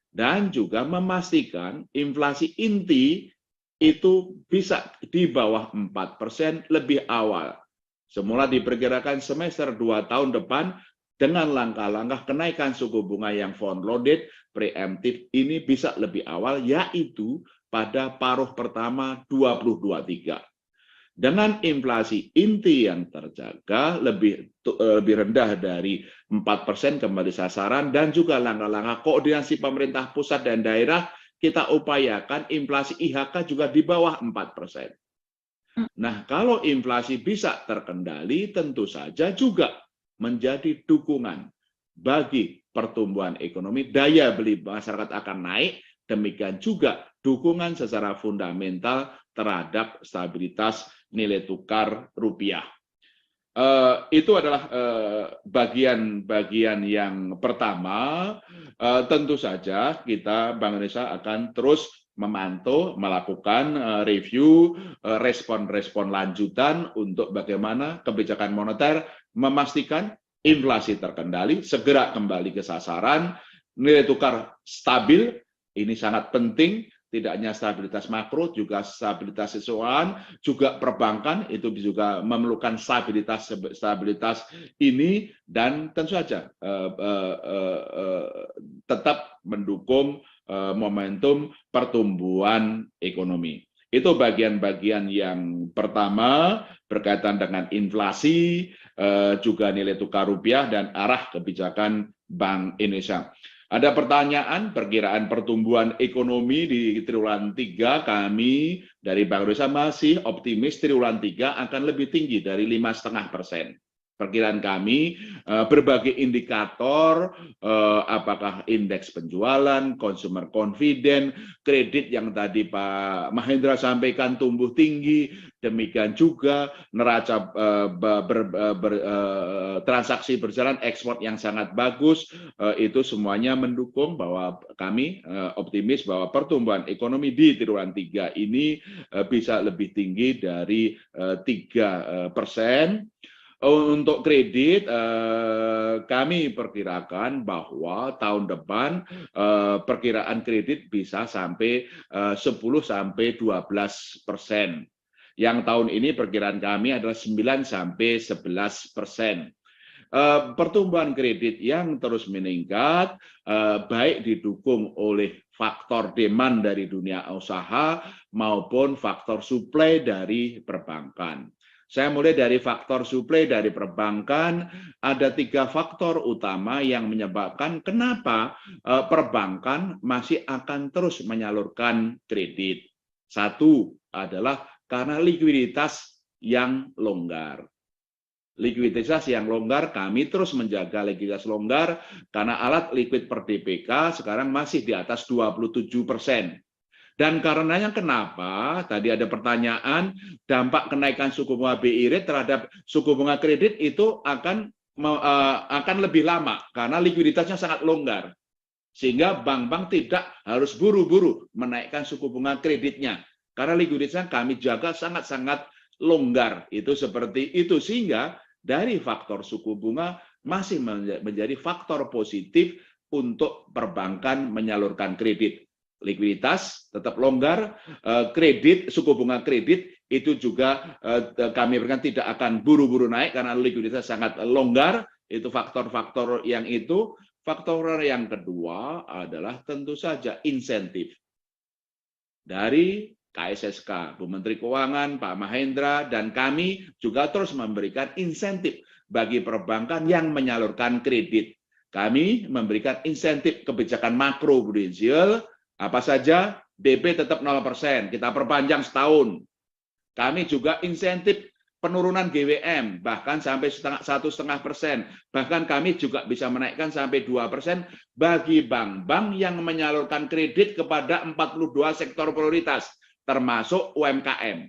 Dan juga memastikan inflasi inti itu bisa di bawah 4% lebih awal. Semula diperkirakan semester 2 tahun depan dengan langkah-langkah kenaikan suku bunga yang front-loaded, preemptive ini bisa lebih awal, yaitu pada paruh pertama 2023. Dengan inflasi inti yang terjaga lebih rendah dari 4% kembali sasaran dan juga langkah-langkah koordinasi pemerintah pusat dan daerah, kita upayakan inflasi IHK juga di bawah 4%. Nah, kalau inflasi bisa terkendali, tentu saja juga menjadi dukungan bagi pertumbuhan ekonomi, daya beli masyarakat akan naik, demikian juga dukungan secara fundamental terhadap stabilitas nilai tukar rupiah. Itu adalah bagian-bagian yang pertama. Tentu saja kita Bank Indonesia akan terus memantau, melakukan review, respon-respon lanjutan untuk bagaimana kebijakan moneter memastikan inflasi terkendali, segera kembali ke sasaran, nilai tukar stabil, ini sangat penting. Tidak hanya stabilitas makro, juga stabilitas keuangan, juga perbankan itu juga memerlukan stabilitas ini, dan tentu saja tetap mendukung momentum pertumbuhan ekonomi. Itu bagian-bagian yang pertama berkaitan dengan inflasi, juga nilai tukar rupiah dan arah kebijakan Bank Indonesia. Ada pertanyaan perkiraan pertumbuhan ekonomi di triwulan 3, kami dari Bank Indonesia masih optimis triwulan 3 akan lebih tinggi dari 5,5%. Perkiraan kami berbagai indikator, apakah indeks penjualan, consumer confidence, kredit yang tadi Pak Mahendra sampaikan tumbuh tinggi, demikian juga neraca transaksi berjalan ekspor yang sangat bagus, itu semuanya mendukung bahwa kami optimis bahwa pertumbuhan ekonomi di triwulan 3 ini bisa lebih tinggi dari 3%. Untuk kredit, kami perkirakan bahwa tahun depan perkiraan kredit bisa sampai 10-12%. Yang tahun ini perkiraan kami adalah 9-11%. Pertumbuhan kredit yang terus meningkat, baik didukung oleh faktor demand dari dunia usaha maupun faktor supply dari perbankan. Saya mulai dari faktor suplai dari perbankan. Ada 3 faktor utama yang menyebabkan kenapa perbankan masih akan terus menyalurkan kredit. Satu adalah karena likuiditas yang longgar. Likuiditas yang longgar, kami terus menjaga likuiditas longgar karena alat likuid per DPK sekarang masih di atas 27%. Dan karenanya kenapa, tadi ada pertanyaan, dampak kenaikan suku bunga BI rate terhadap suku bunga kredit itu akan lebih lama, karena likuiditasnya sangat longgar. Sehingga bank-bank tidak harus buru-buru menaikkan suku bunga kreditnya. Karena likuiditasnya kami jaga sangat-sangat longgar. Itu seperti itu, sehingga dari faktor suku bunga masih menjadi faktor positif untuk perbankan menyalurkan kredit. Likuiditas tetap longgar, kredit, suku bunga kredit itu juga kami berikan tidak akan buru-buru naik karena likuiditas sangat longgar. Itu faktor-faktor yang itu. Faktor yang kedua adalah tentu saja insentif dari KSSK, Bu Menteri Keuangan, Pak Mahendra, dan kami juga terus memberikan insentif bagi perbankan yang menyalurkan kredit. Kami memberikan insentif kebijakan makro prudensial. Apa saja, DP tetap 0%, kita perpanjang setahun. Kami juga insentif penurunan GWM bahkan sampai 1,5%, bahkan kami juga bisa menaikkan sampai 2% bagi bank-bank yang menyalurkan kredit kepada 42 sektor prioritas termasuk UMKM.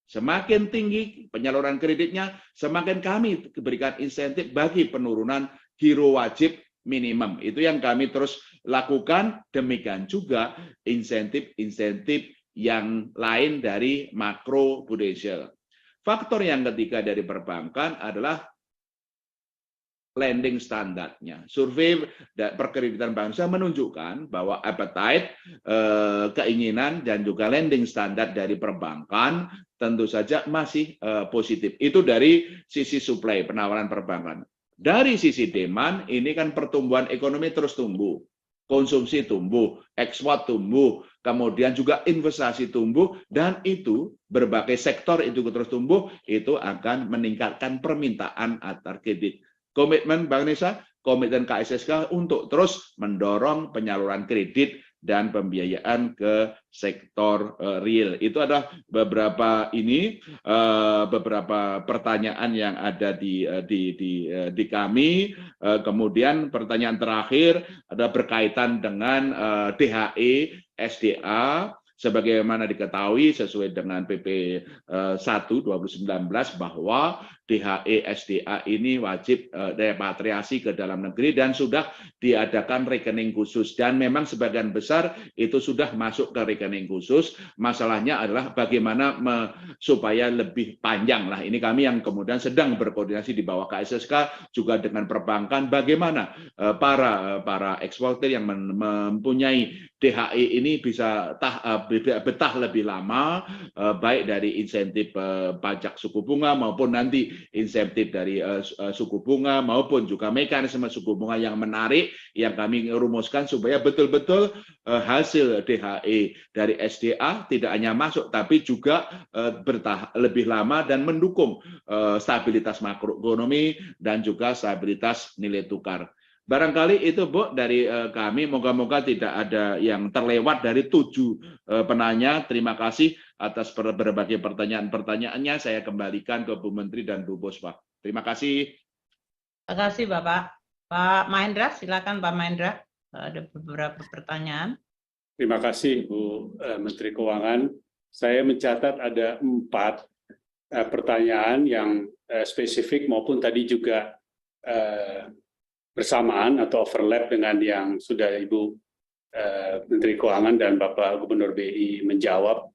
Semakin tinggi penyaluran kreditnya, semakin kami berikan insentif bagi penurunan giro wajib minimum. Itu yang kami terus lakukan. Demikian juga insentif-insentif yang lain dari makro prudential. Faktor yang ketiga dari perbankan adalah lending standarnya. Survei perkreditan bank Indonesia menunjukkan bahwa appetite, keinginan dan juga lending standar dari perbankan tentu saja masih positif. Itu dari sisi supply penawaran perbankan. Dari sisi demand ini kan pertumbuhan ekonomi terus tumbuh. Konsumsi tumbuh, ekspor tumbuh, kemudian juga investasi tumbuh, dan itu berbagai sektor itu terus tumbuh, itu akan meningkatkan permintaan antar kredit. Komitmen Bank Indonesia, komitmen KSSK untuk terus mendorong penyaluran kredit dan pembiayaan ke sektor real. Itu adalah beberapa pertanyaan yang ada di kami. Kemudian pertanyaan terakhir ada berkaitan dengan DHE SDA. Sebagaimana diketahui sesuai dengan PP 1 2019 bahwa DHE SDA ini wajib repatriasi ke dalam negeri dan sudah diadakan rekening khusus, dan memang sebagian besar itu sudah masuk ke rekening khusus. Masalahnya adalah bagaimana supaya lebih panjang lah. Ini kami yang kemudian sedang berkoordinasi di bawah KSSK juga dengan perbankan, bagaimana para eksportir yang mempunyai DHE ini bisa betah lebih lama, baik dari insentif pajak suku bunga maupun nanti insentif dari suku bunga maupun juga mekanisme suku bunga yang menarik yang kami rumuskan supaya betul-betul hasil DHE dari SDA tidak hanya masuk tapi juga bertah lebih lama dan mendukung stabilitas makroekonomi dan juga stabilitas nilai tukar. Barangkali itu Bu dari kami, moga-moga tidak ada yang terlewat dari 7 penanya. Terima kasih atas berbagai pertanyaan-pertanyaannya. Saya kembalikan ke Bu Menteri dan Bu Bospa. Terima kasih. Terima kasih Bapak. Pak Mahendra, silakan Pak Mahendra. Ada beberapa pertanyaan. Terima kasih Bu Menteri Keuangan. Saya mencatat ada 4 pertanyaan yang spesifik maupun tadi juga bersamaan atau overlap dengan yang sudah Ibu Menteri Keuangan dan Bapak Gubernur BI menjawab,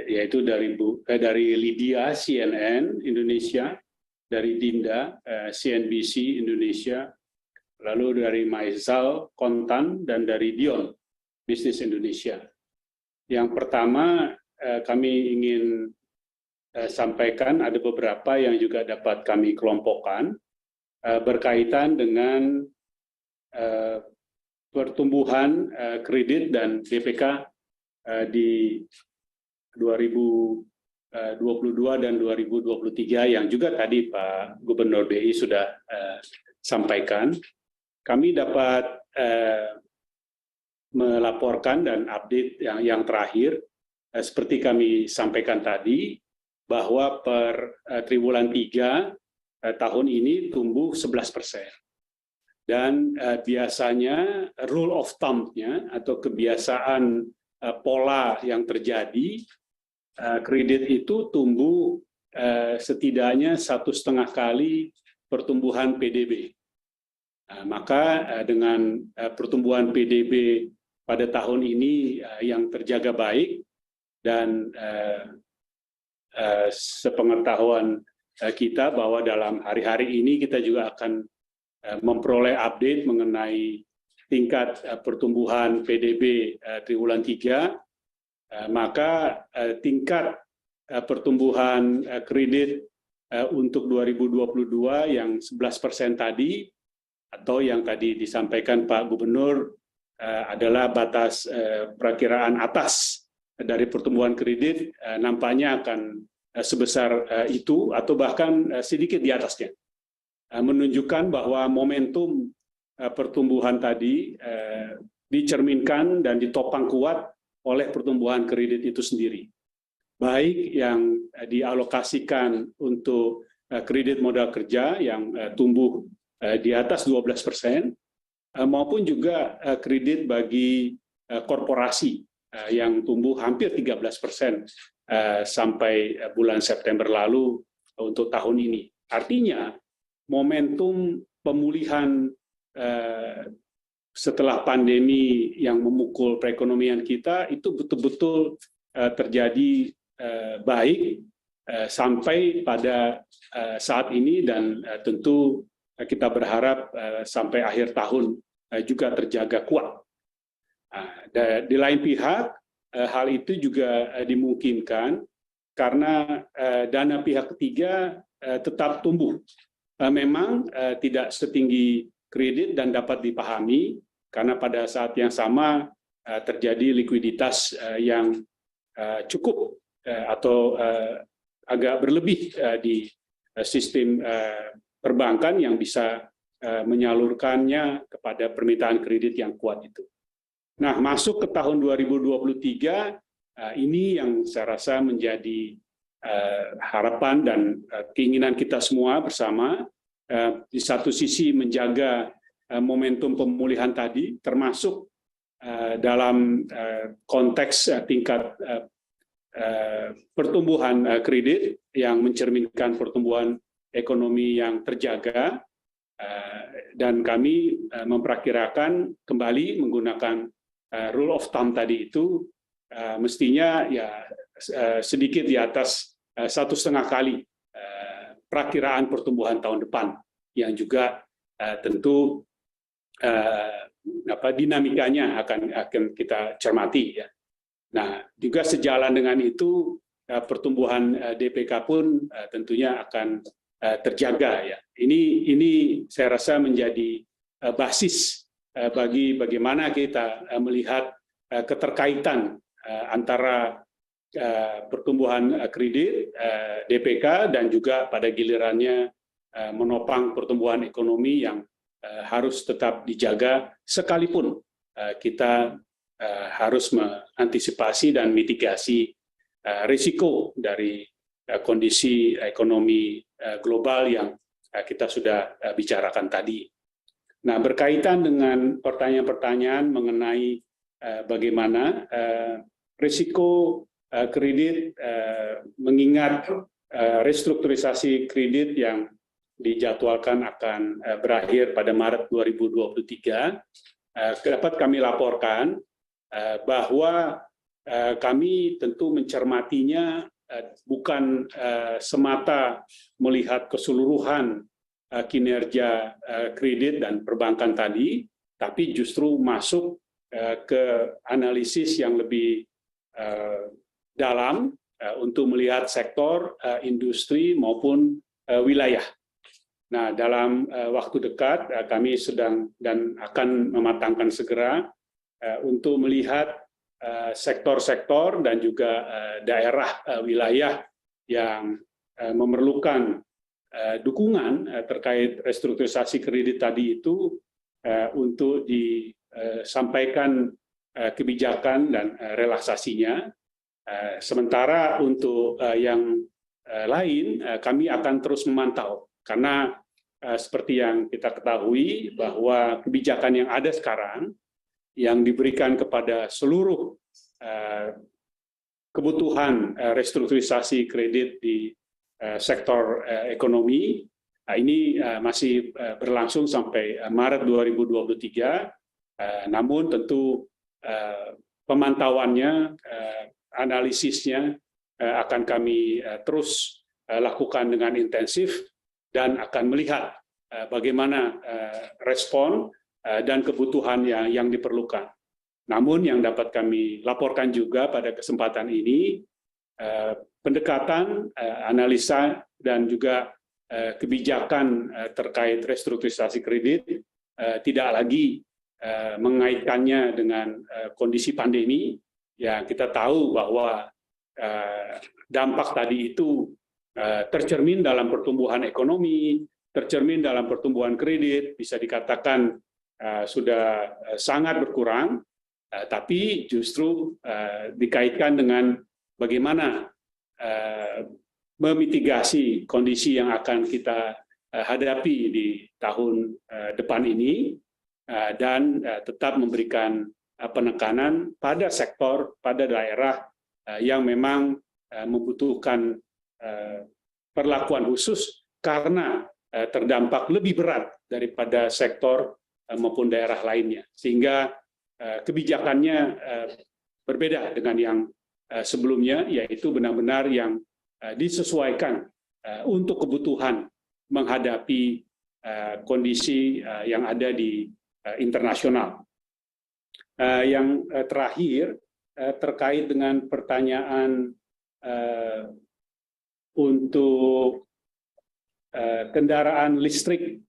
yaitu dari Lydia CNN Indonesia, dari Dinda CNBC Indonesia, lalu dari Maizal Kontan dan dari Dion Bisnis Indonesia. Yang pertama kami ingin sampaikan ada beberapa yang juga dapat kami kelompokkan berkaitan dengan pertumbuhan kredit dan DPK di 2022 dan 2023 yang juga tadi Pak Gubernur BI sudah sampaikan. Kami dapat melaporkan dan update yang terakhir seperti kami sampaikan tadi bahwa per triwulan 3 tahun ini tumbuh 11%. Dan biasanya rule of thumb-nya atau kebiasaan pola yang terjadi, kredit itu tumbuh setidaknya 1,5 kali pertumbuhan PDB. Maka dengan pertumbuhan PDB pada tahun ini yang terjaga baik dan sepengetahuan kita bahwa dalam hari-hari ini kita juga akan memperoleh update mengenai tingkat pertumbuhan PDB triwulan 3, maka tingkat pertumbuhan kredit untuk 2022 yang 11% tadi, atau yang tadi disampaikan Pak Gubernur adalah batas perakiraan atas dari pertumbuhan kredit, nampaknya akan sebesar itu atau bahkan sedikit di atasnya, menunjukkan bahwa momentum pertumbuhan tadi dicerminkan dan ditopang kuat oleh pertumbuhan kredit itu sendiri. baik yang dialokasikan untuk kredit modal kerja yang tumbuh di atas 12%, maupun juga kredit bagi korporasi yang tumbuh hampir 13% sampai bulan September lalu untuk tahun ini. Artinya momentum pemulihan setelah pandemi yang memukul perekonomian kita itu betul-betul terjadi baik sampai pada saat ini, dan tentu kita berharap sampai akhir tahun juga terjaga kuat. Di lain pihak, hal itu juga dimungkinkan karena dana pihak ketiga tetap tumbuh. Memang tidak setinggi kredit dan dapat dipahami karena pada saat yang sama terjadi likuiditas yang cukup atau agak berlebih di sistem perbankan yang bisa menyalurkannya kepada permintaan kredit yang kuat itu. Nah, masuk ke tahun 2023, ini yang saya rasa menjadi harapan dan keinginan kita semua bersama. Di satu sisi menjaga momentum pemulihan tadi, termasuk dalam konteks tingkat pertumbuhan kredit yang mencerminkan pertumbuhan ekonomi yang terjaga, dan kami memperkirakan kembali menggunakan rule of thumb tadi itu mestinya ya sedikit di atas 1,5 kali perakiraan pertumbuhan tahun depan, yang juga tentu dinamikanya akan kita cermati ya. Nah, juga sejalan dengan itu pertumbuhan DPK pun tentunya akan terjaga ya. Ini saya rasa menjadi basis bagi bagaimana kita melihat keterkaitan antara pertumbuhan kredit DPK dan juga pada gilirannya menopang pertumbuhan ekonomi yang harus tetap dijaga sekalipun kita harus mengantisipasi dan mitigasi risiko dari kondisi ekonomi global yang kita sudah bicarakan tadi. Nah, berkaitan dengan pertanyaan-pertanyaan mengenai bagaimana risiko kredit mengingat restrukturisasi kredit yang dijadwalkan akan berakhir pada Maret 2023, dapat kami laporkan bahwa kami tentu mencermatinya bukan semata melihat keseluruhan kinerja kredit dan perbankan tadi, tapi justru masuk ke analisis yang lebih dalam untuk melihat sektor, industri maupun wilayah. Nah, dalam waktu dekat kami sedang dan akan mematangkan segera untuk melihat sektor-sektor dan juga daerah wilayah yang memerlukan dukungan terkait restrukturisasi kredit tadi itu untuk disampaikan kebijakan dan relaksasinya. Sementara untuk yang lain kami akan terus memantau, karena seperti yang kita ketahui bahwa kebijakan yang ada sekarang yang diberikan kepada seluruh kebutuhan restrukturisasi kredit di sektor ekonomi ini masih berlangsung sampai Maret 2023. Namun tentu pemantauannya, analisisnya akan kami terus lakukan dengan intensif dan akan melihat bagaimana respon dan kebutuhan yang diperlukan. Namun yang dapat kami laporkan juga pada kesempatan ini, pendekatan, analisa, dan juga kebijakan terkait restrukturisasi kredit tidak lagi mengaitkannya dengan kondisi pandemi. Ya, kita tahu bahwa dampak tadi itu tercermin dalam pertumbuhan ekonomi, tercermin dalam pertumbuhan kredit, bisa dikatakan sudah sangat berkurang, tapi justru dikaitkan dengan bagaimana memitigasi kondisi yang akan kita hadapi di tahun depan ini dan tetap memberikan penekanan pada sektor, pada daerah yang memang membutuhkan perlakuan khusus karena terdampak lebih berat daripada sektor maupun daerah lainnya. Sehingga kebijakannya berbeda dengan yang sebelumnya, yaitu benar-benar yang disesuaikan untuk kebutuhan menghadapi kondisi yang ada di internasional. Yang terakhir terkait dengan pertanyaan untuk kendaraan listrik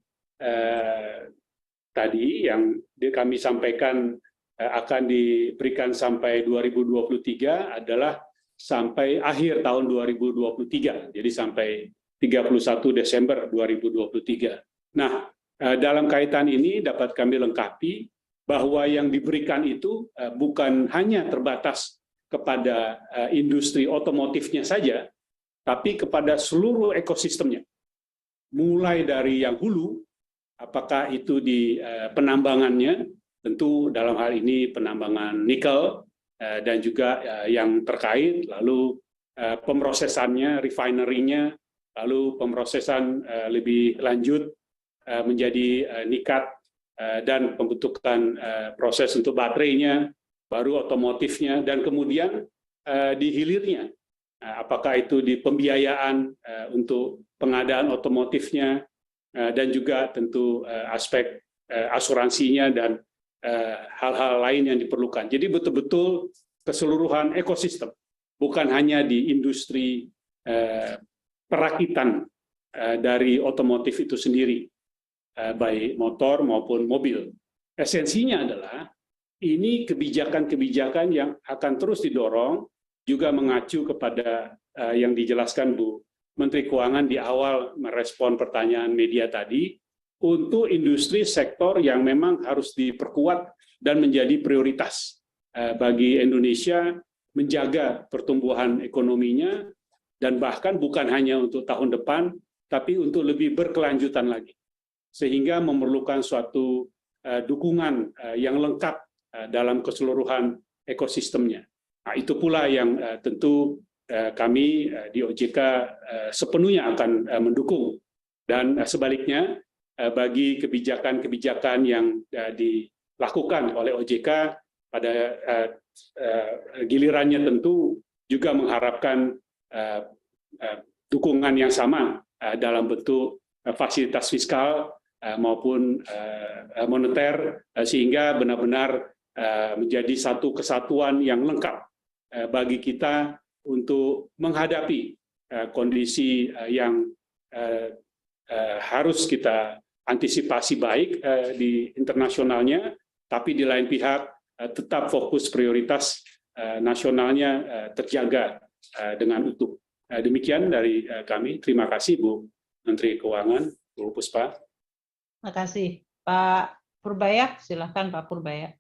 tadi yang kami sampaikan akan diberikan sampai 2023 adalah sampai akhir tahun 2023, jadi sampai 31 Desember 2023. Nah, dalam kaitan ini dapat kami lengkapi bahwa yang diberikan itu bukan hanya terbatas kepada industri otomotifnya saja, tapi kepada seluruh ekosistemnya. Mulai dari yang hulu, apakah itu di penambangannya, tentu dalam hal ini penambangan nikel, dan juga yang terkait, lalu pemrosesannya, refinery-nya, lalu pemrosesan lebih lanjut menjadi nikat dan pembentukan proses untuk baterainya, baru otomotifnya, dan kemudian di hilirnya. Apakah itu di pembiayaan untuk pengadaan otomotifnya, dan juga tentu aspek asuransinya dan hal-hal lain yang diperlukan. Jadi betul-betul keseluruhan ekosistem, bukan hanya di industri perakitan dari otomotif itu sendiri, baik motor maupun mobil. Esensinya adalah ini kebijakan-kebijakan yang akan terus didorong, juga mengacu kepada yang dijelaskan Bu Menteri Keuangan di awal merespon pertanyaan media tadi, untuk industri sektor yang memang harus diperkuat dan menjadi prioritas bagi Indonesia menjaga pertumbuhan ekonominya, dan bahkan bukan hanya untuk tahun depan, tapi untuk lebih berkelanjutan lagi. Sehingga memerlukan suatu dukungan yang lengkap dalam keseluruhan ekosistemnya. Nah, itu pula yang tentu kami di OJK sepenuhnya akan mendukung. Dan sebaliknya, bagi kebijakan-kebijakan yang dilakukan oleh OJK pada gilirannya tentu juga mengharapkan dukungan yang sama dalam bentuk fasilitas fiskal maupun moneter, sehingga benar-benar menjadi satu kesatuan yang lengkap bagi kita untuk menghadapi kondisi yang harus kita antisipasi baik di internasionalnya, tapi di lain pihak tetap fokus prioritas nasionalnya terjaga dengan utuh. Demikian dari kami. Terima kasih Bu Menteri Keuangan, Bu Puspa. Terima kasih. Pak Purbaya, silakan Pak Purbaya.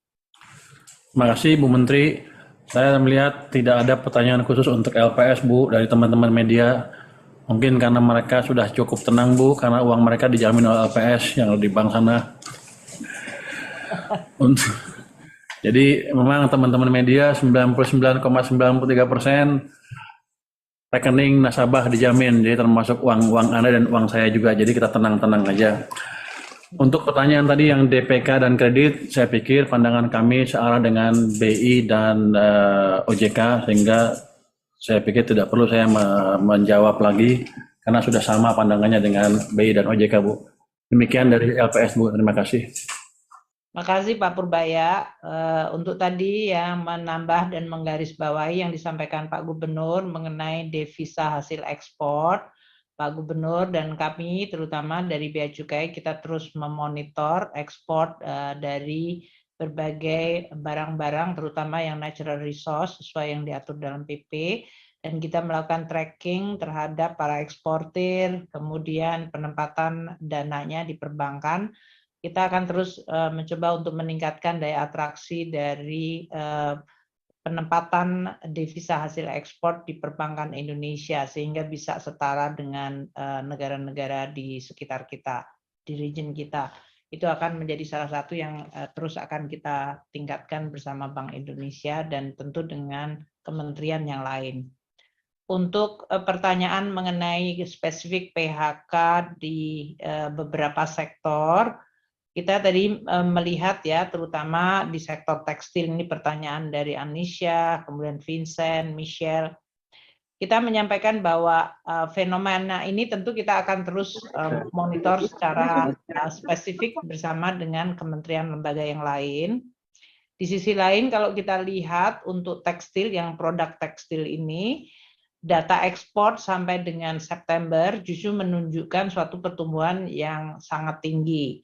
Terima kasih Bu Menteri. Saya melihat tidak ada pertanyaan khusus untuk LPS Bu dari teman-teman media. Mungkin karena mereka sudah cukup tenang Bu, karena uang mereka dijamin oleh LPS yang di bank sana. Jadi memang teman-teman media 99,93% rekening nasabah dijamin, jadi termasuk uang Anda dan uang saya juga. Jadi kita tenang-tenang aja. Untuk pertanyaan tadi yang DPK dan kredit, saya pikir pandangan kami searah dengan BI dan OJK, sehingga saya pikir tidak perlu saya menjawab lagi karena sudah sama pandangannya dengan BI dan OJK, Bu. Demikian dari LPS, Bu. Terima kasih. Terima kasih Pak Purbaya. Untuk tadi yang menambah dan menggarisbawahi yang disampaikan Pak Gubernur mengenai devisa hasil ekspor, Pak Gubernur dan kami terutama dari Bea Cukai kita terus memonitor ekspor dari berbagai barang-barang terutama yang natural resource sesuai yang diatur dalam PP, dan kita melakukan tracking terhadap para eksportir, kemudian penempatan dananya di perbankan. Kita akan terus mencoba untuk meningkatkan daya atraksi dari penempatan devisa hasil ekspor di perbankan Indonesia sehingga bisa setara dengan negara-negara di sekitar kita, di region kita. Itu akan menjadi salah satu yang terus akan kita tingkatkan bersama Bank Indonesia dan tentu dengan kementerian yang lain. Untuk pertanyaan mengenai spesifik PHK di beberapa sektor, kita tadi melihat ya, terutama di sektor tekstil, ini pertanyaan dari Anisha, kemudian Vincent, Michelle. Kita menyampaikan bahwa fenomena ini tentu kita akan terus monitor secara spesifik bersama dengan kementerian lembaga yang lain. Di sisi lain, kalau kita lihat untuk tekstil, yang produk tekstil ini, data ekspor sampai dengan September justru menunjukkan suatu pertumbuhan yang sangat tinggi.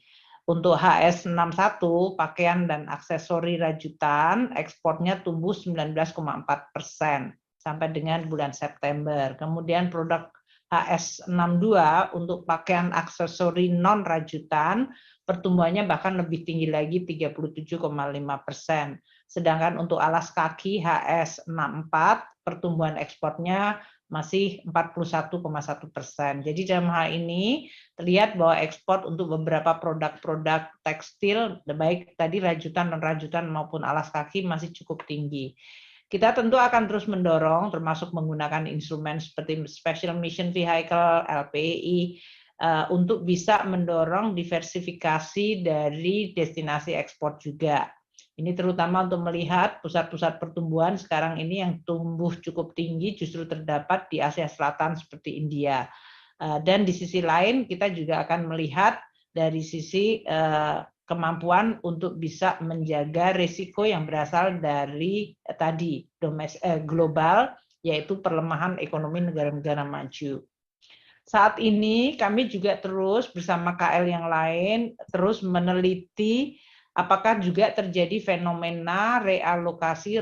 Untuk HS61, pakaian dan aksesori rajutan, ekspornya tumbuh 19,4% sampai dengan bulan September. Kemudian produk HS62 untuk pakaian aksesori non rajutan, pertumbuhannya bahkan lebih tinggi lagi 37,5%. Sedangkan untuk alas kaki HS64, pertumbuhan ekspornya masih 41,1%. Jadi dalam hal ini terlihat bahwa ekspor untuk beberapa produk-produk tekstil, baik tadi rajutan, non-rajutan maupun alas kaki masih cukup tinggi. Kita tentu akan terus mendorong, termasuk menggunakan instrumen seperti Special Mission Vehicle, LPI, untuk bisa mendorong diversifikasi dari destinasi ekspor juga. Ini terutama untuk melihat pusat-pusat pertumbuhan sekarang ini yang tumbuh cukup tinggi justru terdapat di Asia Selatan seperti India. Dan di sisi lain kita juga akan melihat dari sisi kemampuan untuk bisa menjaga risiko yang berasal dari tadi global, yaitu perlemahan ekonomi negara-negara maju. Saat ini kami juga terus bersama KL yang lain terus meneliti apakah juga terjadi fenomena relokasi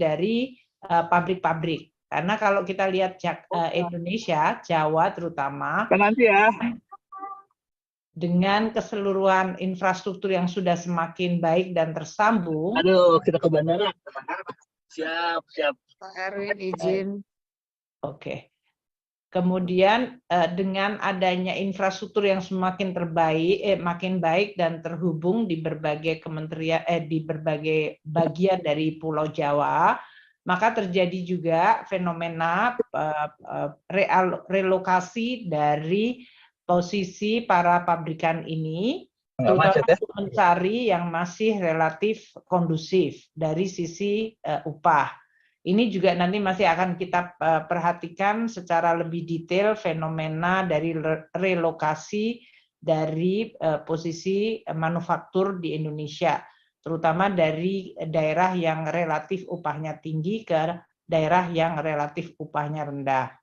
dari pabrik-pabrik. Karena kalau kita lihat Indonesia, Jawa terutama, dengan keseluruhan infrastruktur yang sudah semakin baik dan tersambung. Aduh, kita ke bandara. Siap. Pak Erwin izin. Oke. Kemudian dengan adanya infrastruktur yang semakin makin baik dan terhubung di berbagai kementerian di berbagai bagian dari Pulau Jawa, maka terjadi juga fenomena relokasi dari posisi para pabrikan ini, terutama mencari yang masih relatif kondusif dari sisi upah. Ini juga nanti masih akan kita perhatikan secara lebih detail fenomena dari relokasi dari posisi manufaktur di Indonesia, terutama dari daerah yang relatif upahnya tinggi ke daerah yang relatif upahnya rendah.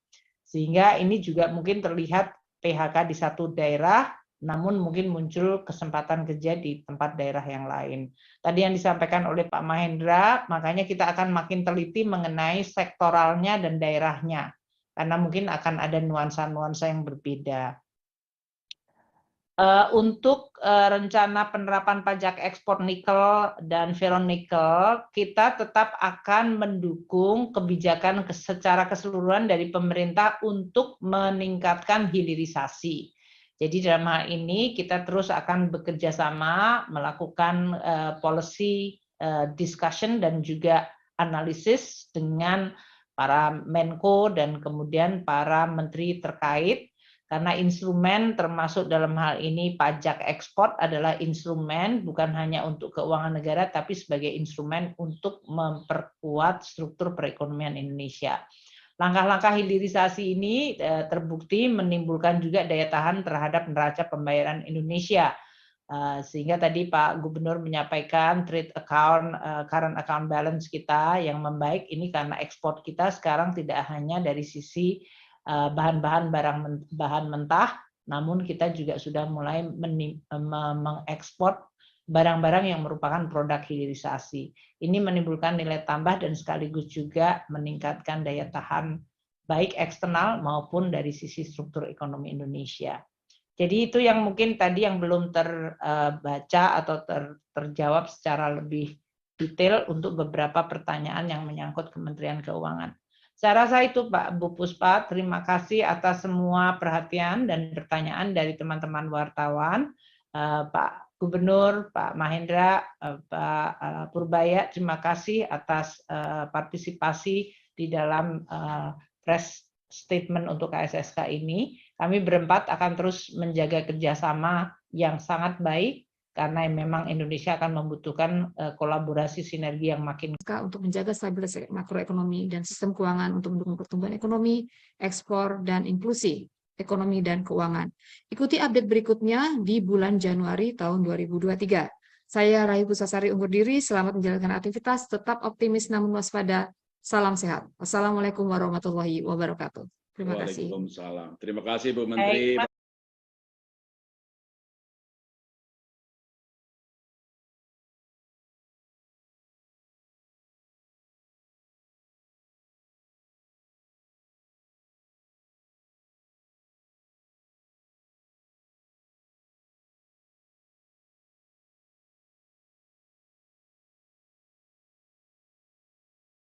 Sehingga ini juga mungkin terlihat PHK di satu daerah, namun mungkin muncul kesempatan kerja di tempat daerah yang lain. Tadi yang disampaikan oleh Pak Mahendra, makanya kita akan makin teliti mengenai sektoralnya dan daerahnya, karena mungkin akan ada nuansa-nuansa yang berbeda. Untuk rencana penerapan pajak ekspor nikel dan ferronikel, kita tetap akan mendukung kebijakan secara keseluruhan dari pemerintah untuk meningkatkan hilirisasi. Jadi dalam hal ini kita terus akan bekerja sama melakukan policy discussion dan juga analisis dengan para Menko dan kemudian para menteri terkait, karena instrumen termasuk dalam hal ini pajak ekspor adalah instrumen bukan hanya untuk keuangan negara tapi sebagai instrumen untuk memperkuat struktur perekonomian Indonesia. Langkah-langkah hilirisasi ini terbukti menimbulkan juga daya tahan terhadap neraca pembayaran Indonesia. Sehingga tadi Pak Gubernur menyampaikan trade account, current account balance kita yang membaik ini karena ekspor kita sekarang tidak hanya dari sisi bahan-bahan bahan mentah, namun kita juga sudah mulai mengekspor barang-barang yang merupakan produk hilirisasi. Ini menimbulkan nilai tambah dan sekaligus juga meningkatkan daya tahan baik eksternal maupun dari sisi struktur ekonomi Indonesia. Jadi itu yang mungkin tadi yang belum terbaca atau terjawab secara lebih detail untuk beberapa pertanyaan yang menyangkut Kementerian Keuangan. Saya rasa itu Pak Bu Puspa, terima kasih atas semua perhatian dan pertanyaan dari teman-teman wartawan. Pak Gubernur, Pak Mahendra, Pak Purbaya, terima kasih atas partisipasi di dalam press statement untuk KSSK ini. Kami berempat akan terus menjaga kerjasama yang sangat baik, karena memang Indonesia akan membutuhkan kolaborasi sinergi yang makin untuk menjaga stabilitas makroekonomi dan sistem keuangan untuk mendukung pertumbuhan ekonomi, ekspor, dan inklusi ekonomi dan keuangan. Ikuti update berikutnya di bulan Januari tahun 2023. Saya Rahi Pusasari undur diri, selamat menjalankan aktivitas, tetap optimis namun waspada. Salam sehat. Wassalamualaikum warahmatullahi wabarakatuh. Terima kasih. Waalaikumsalam. Terima kasih Bu Menteri.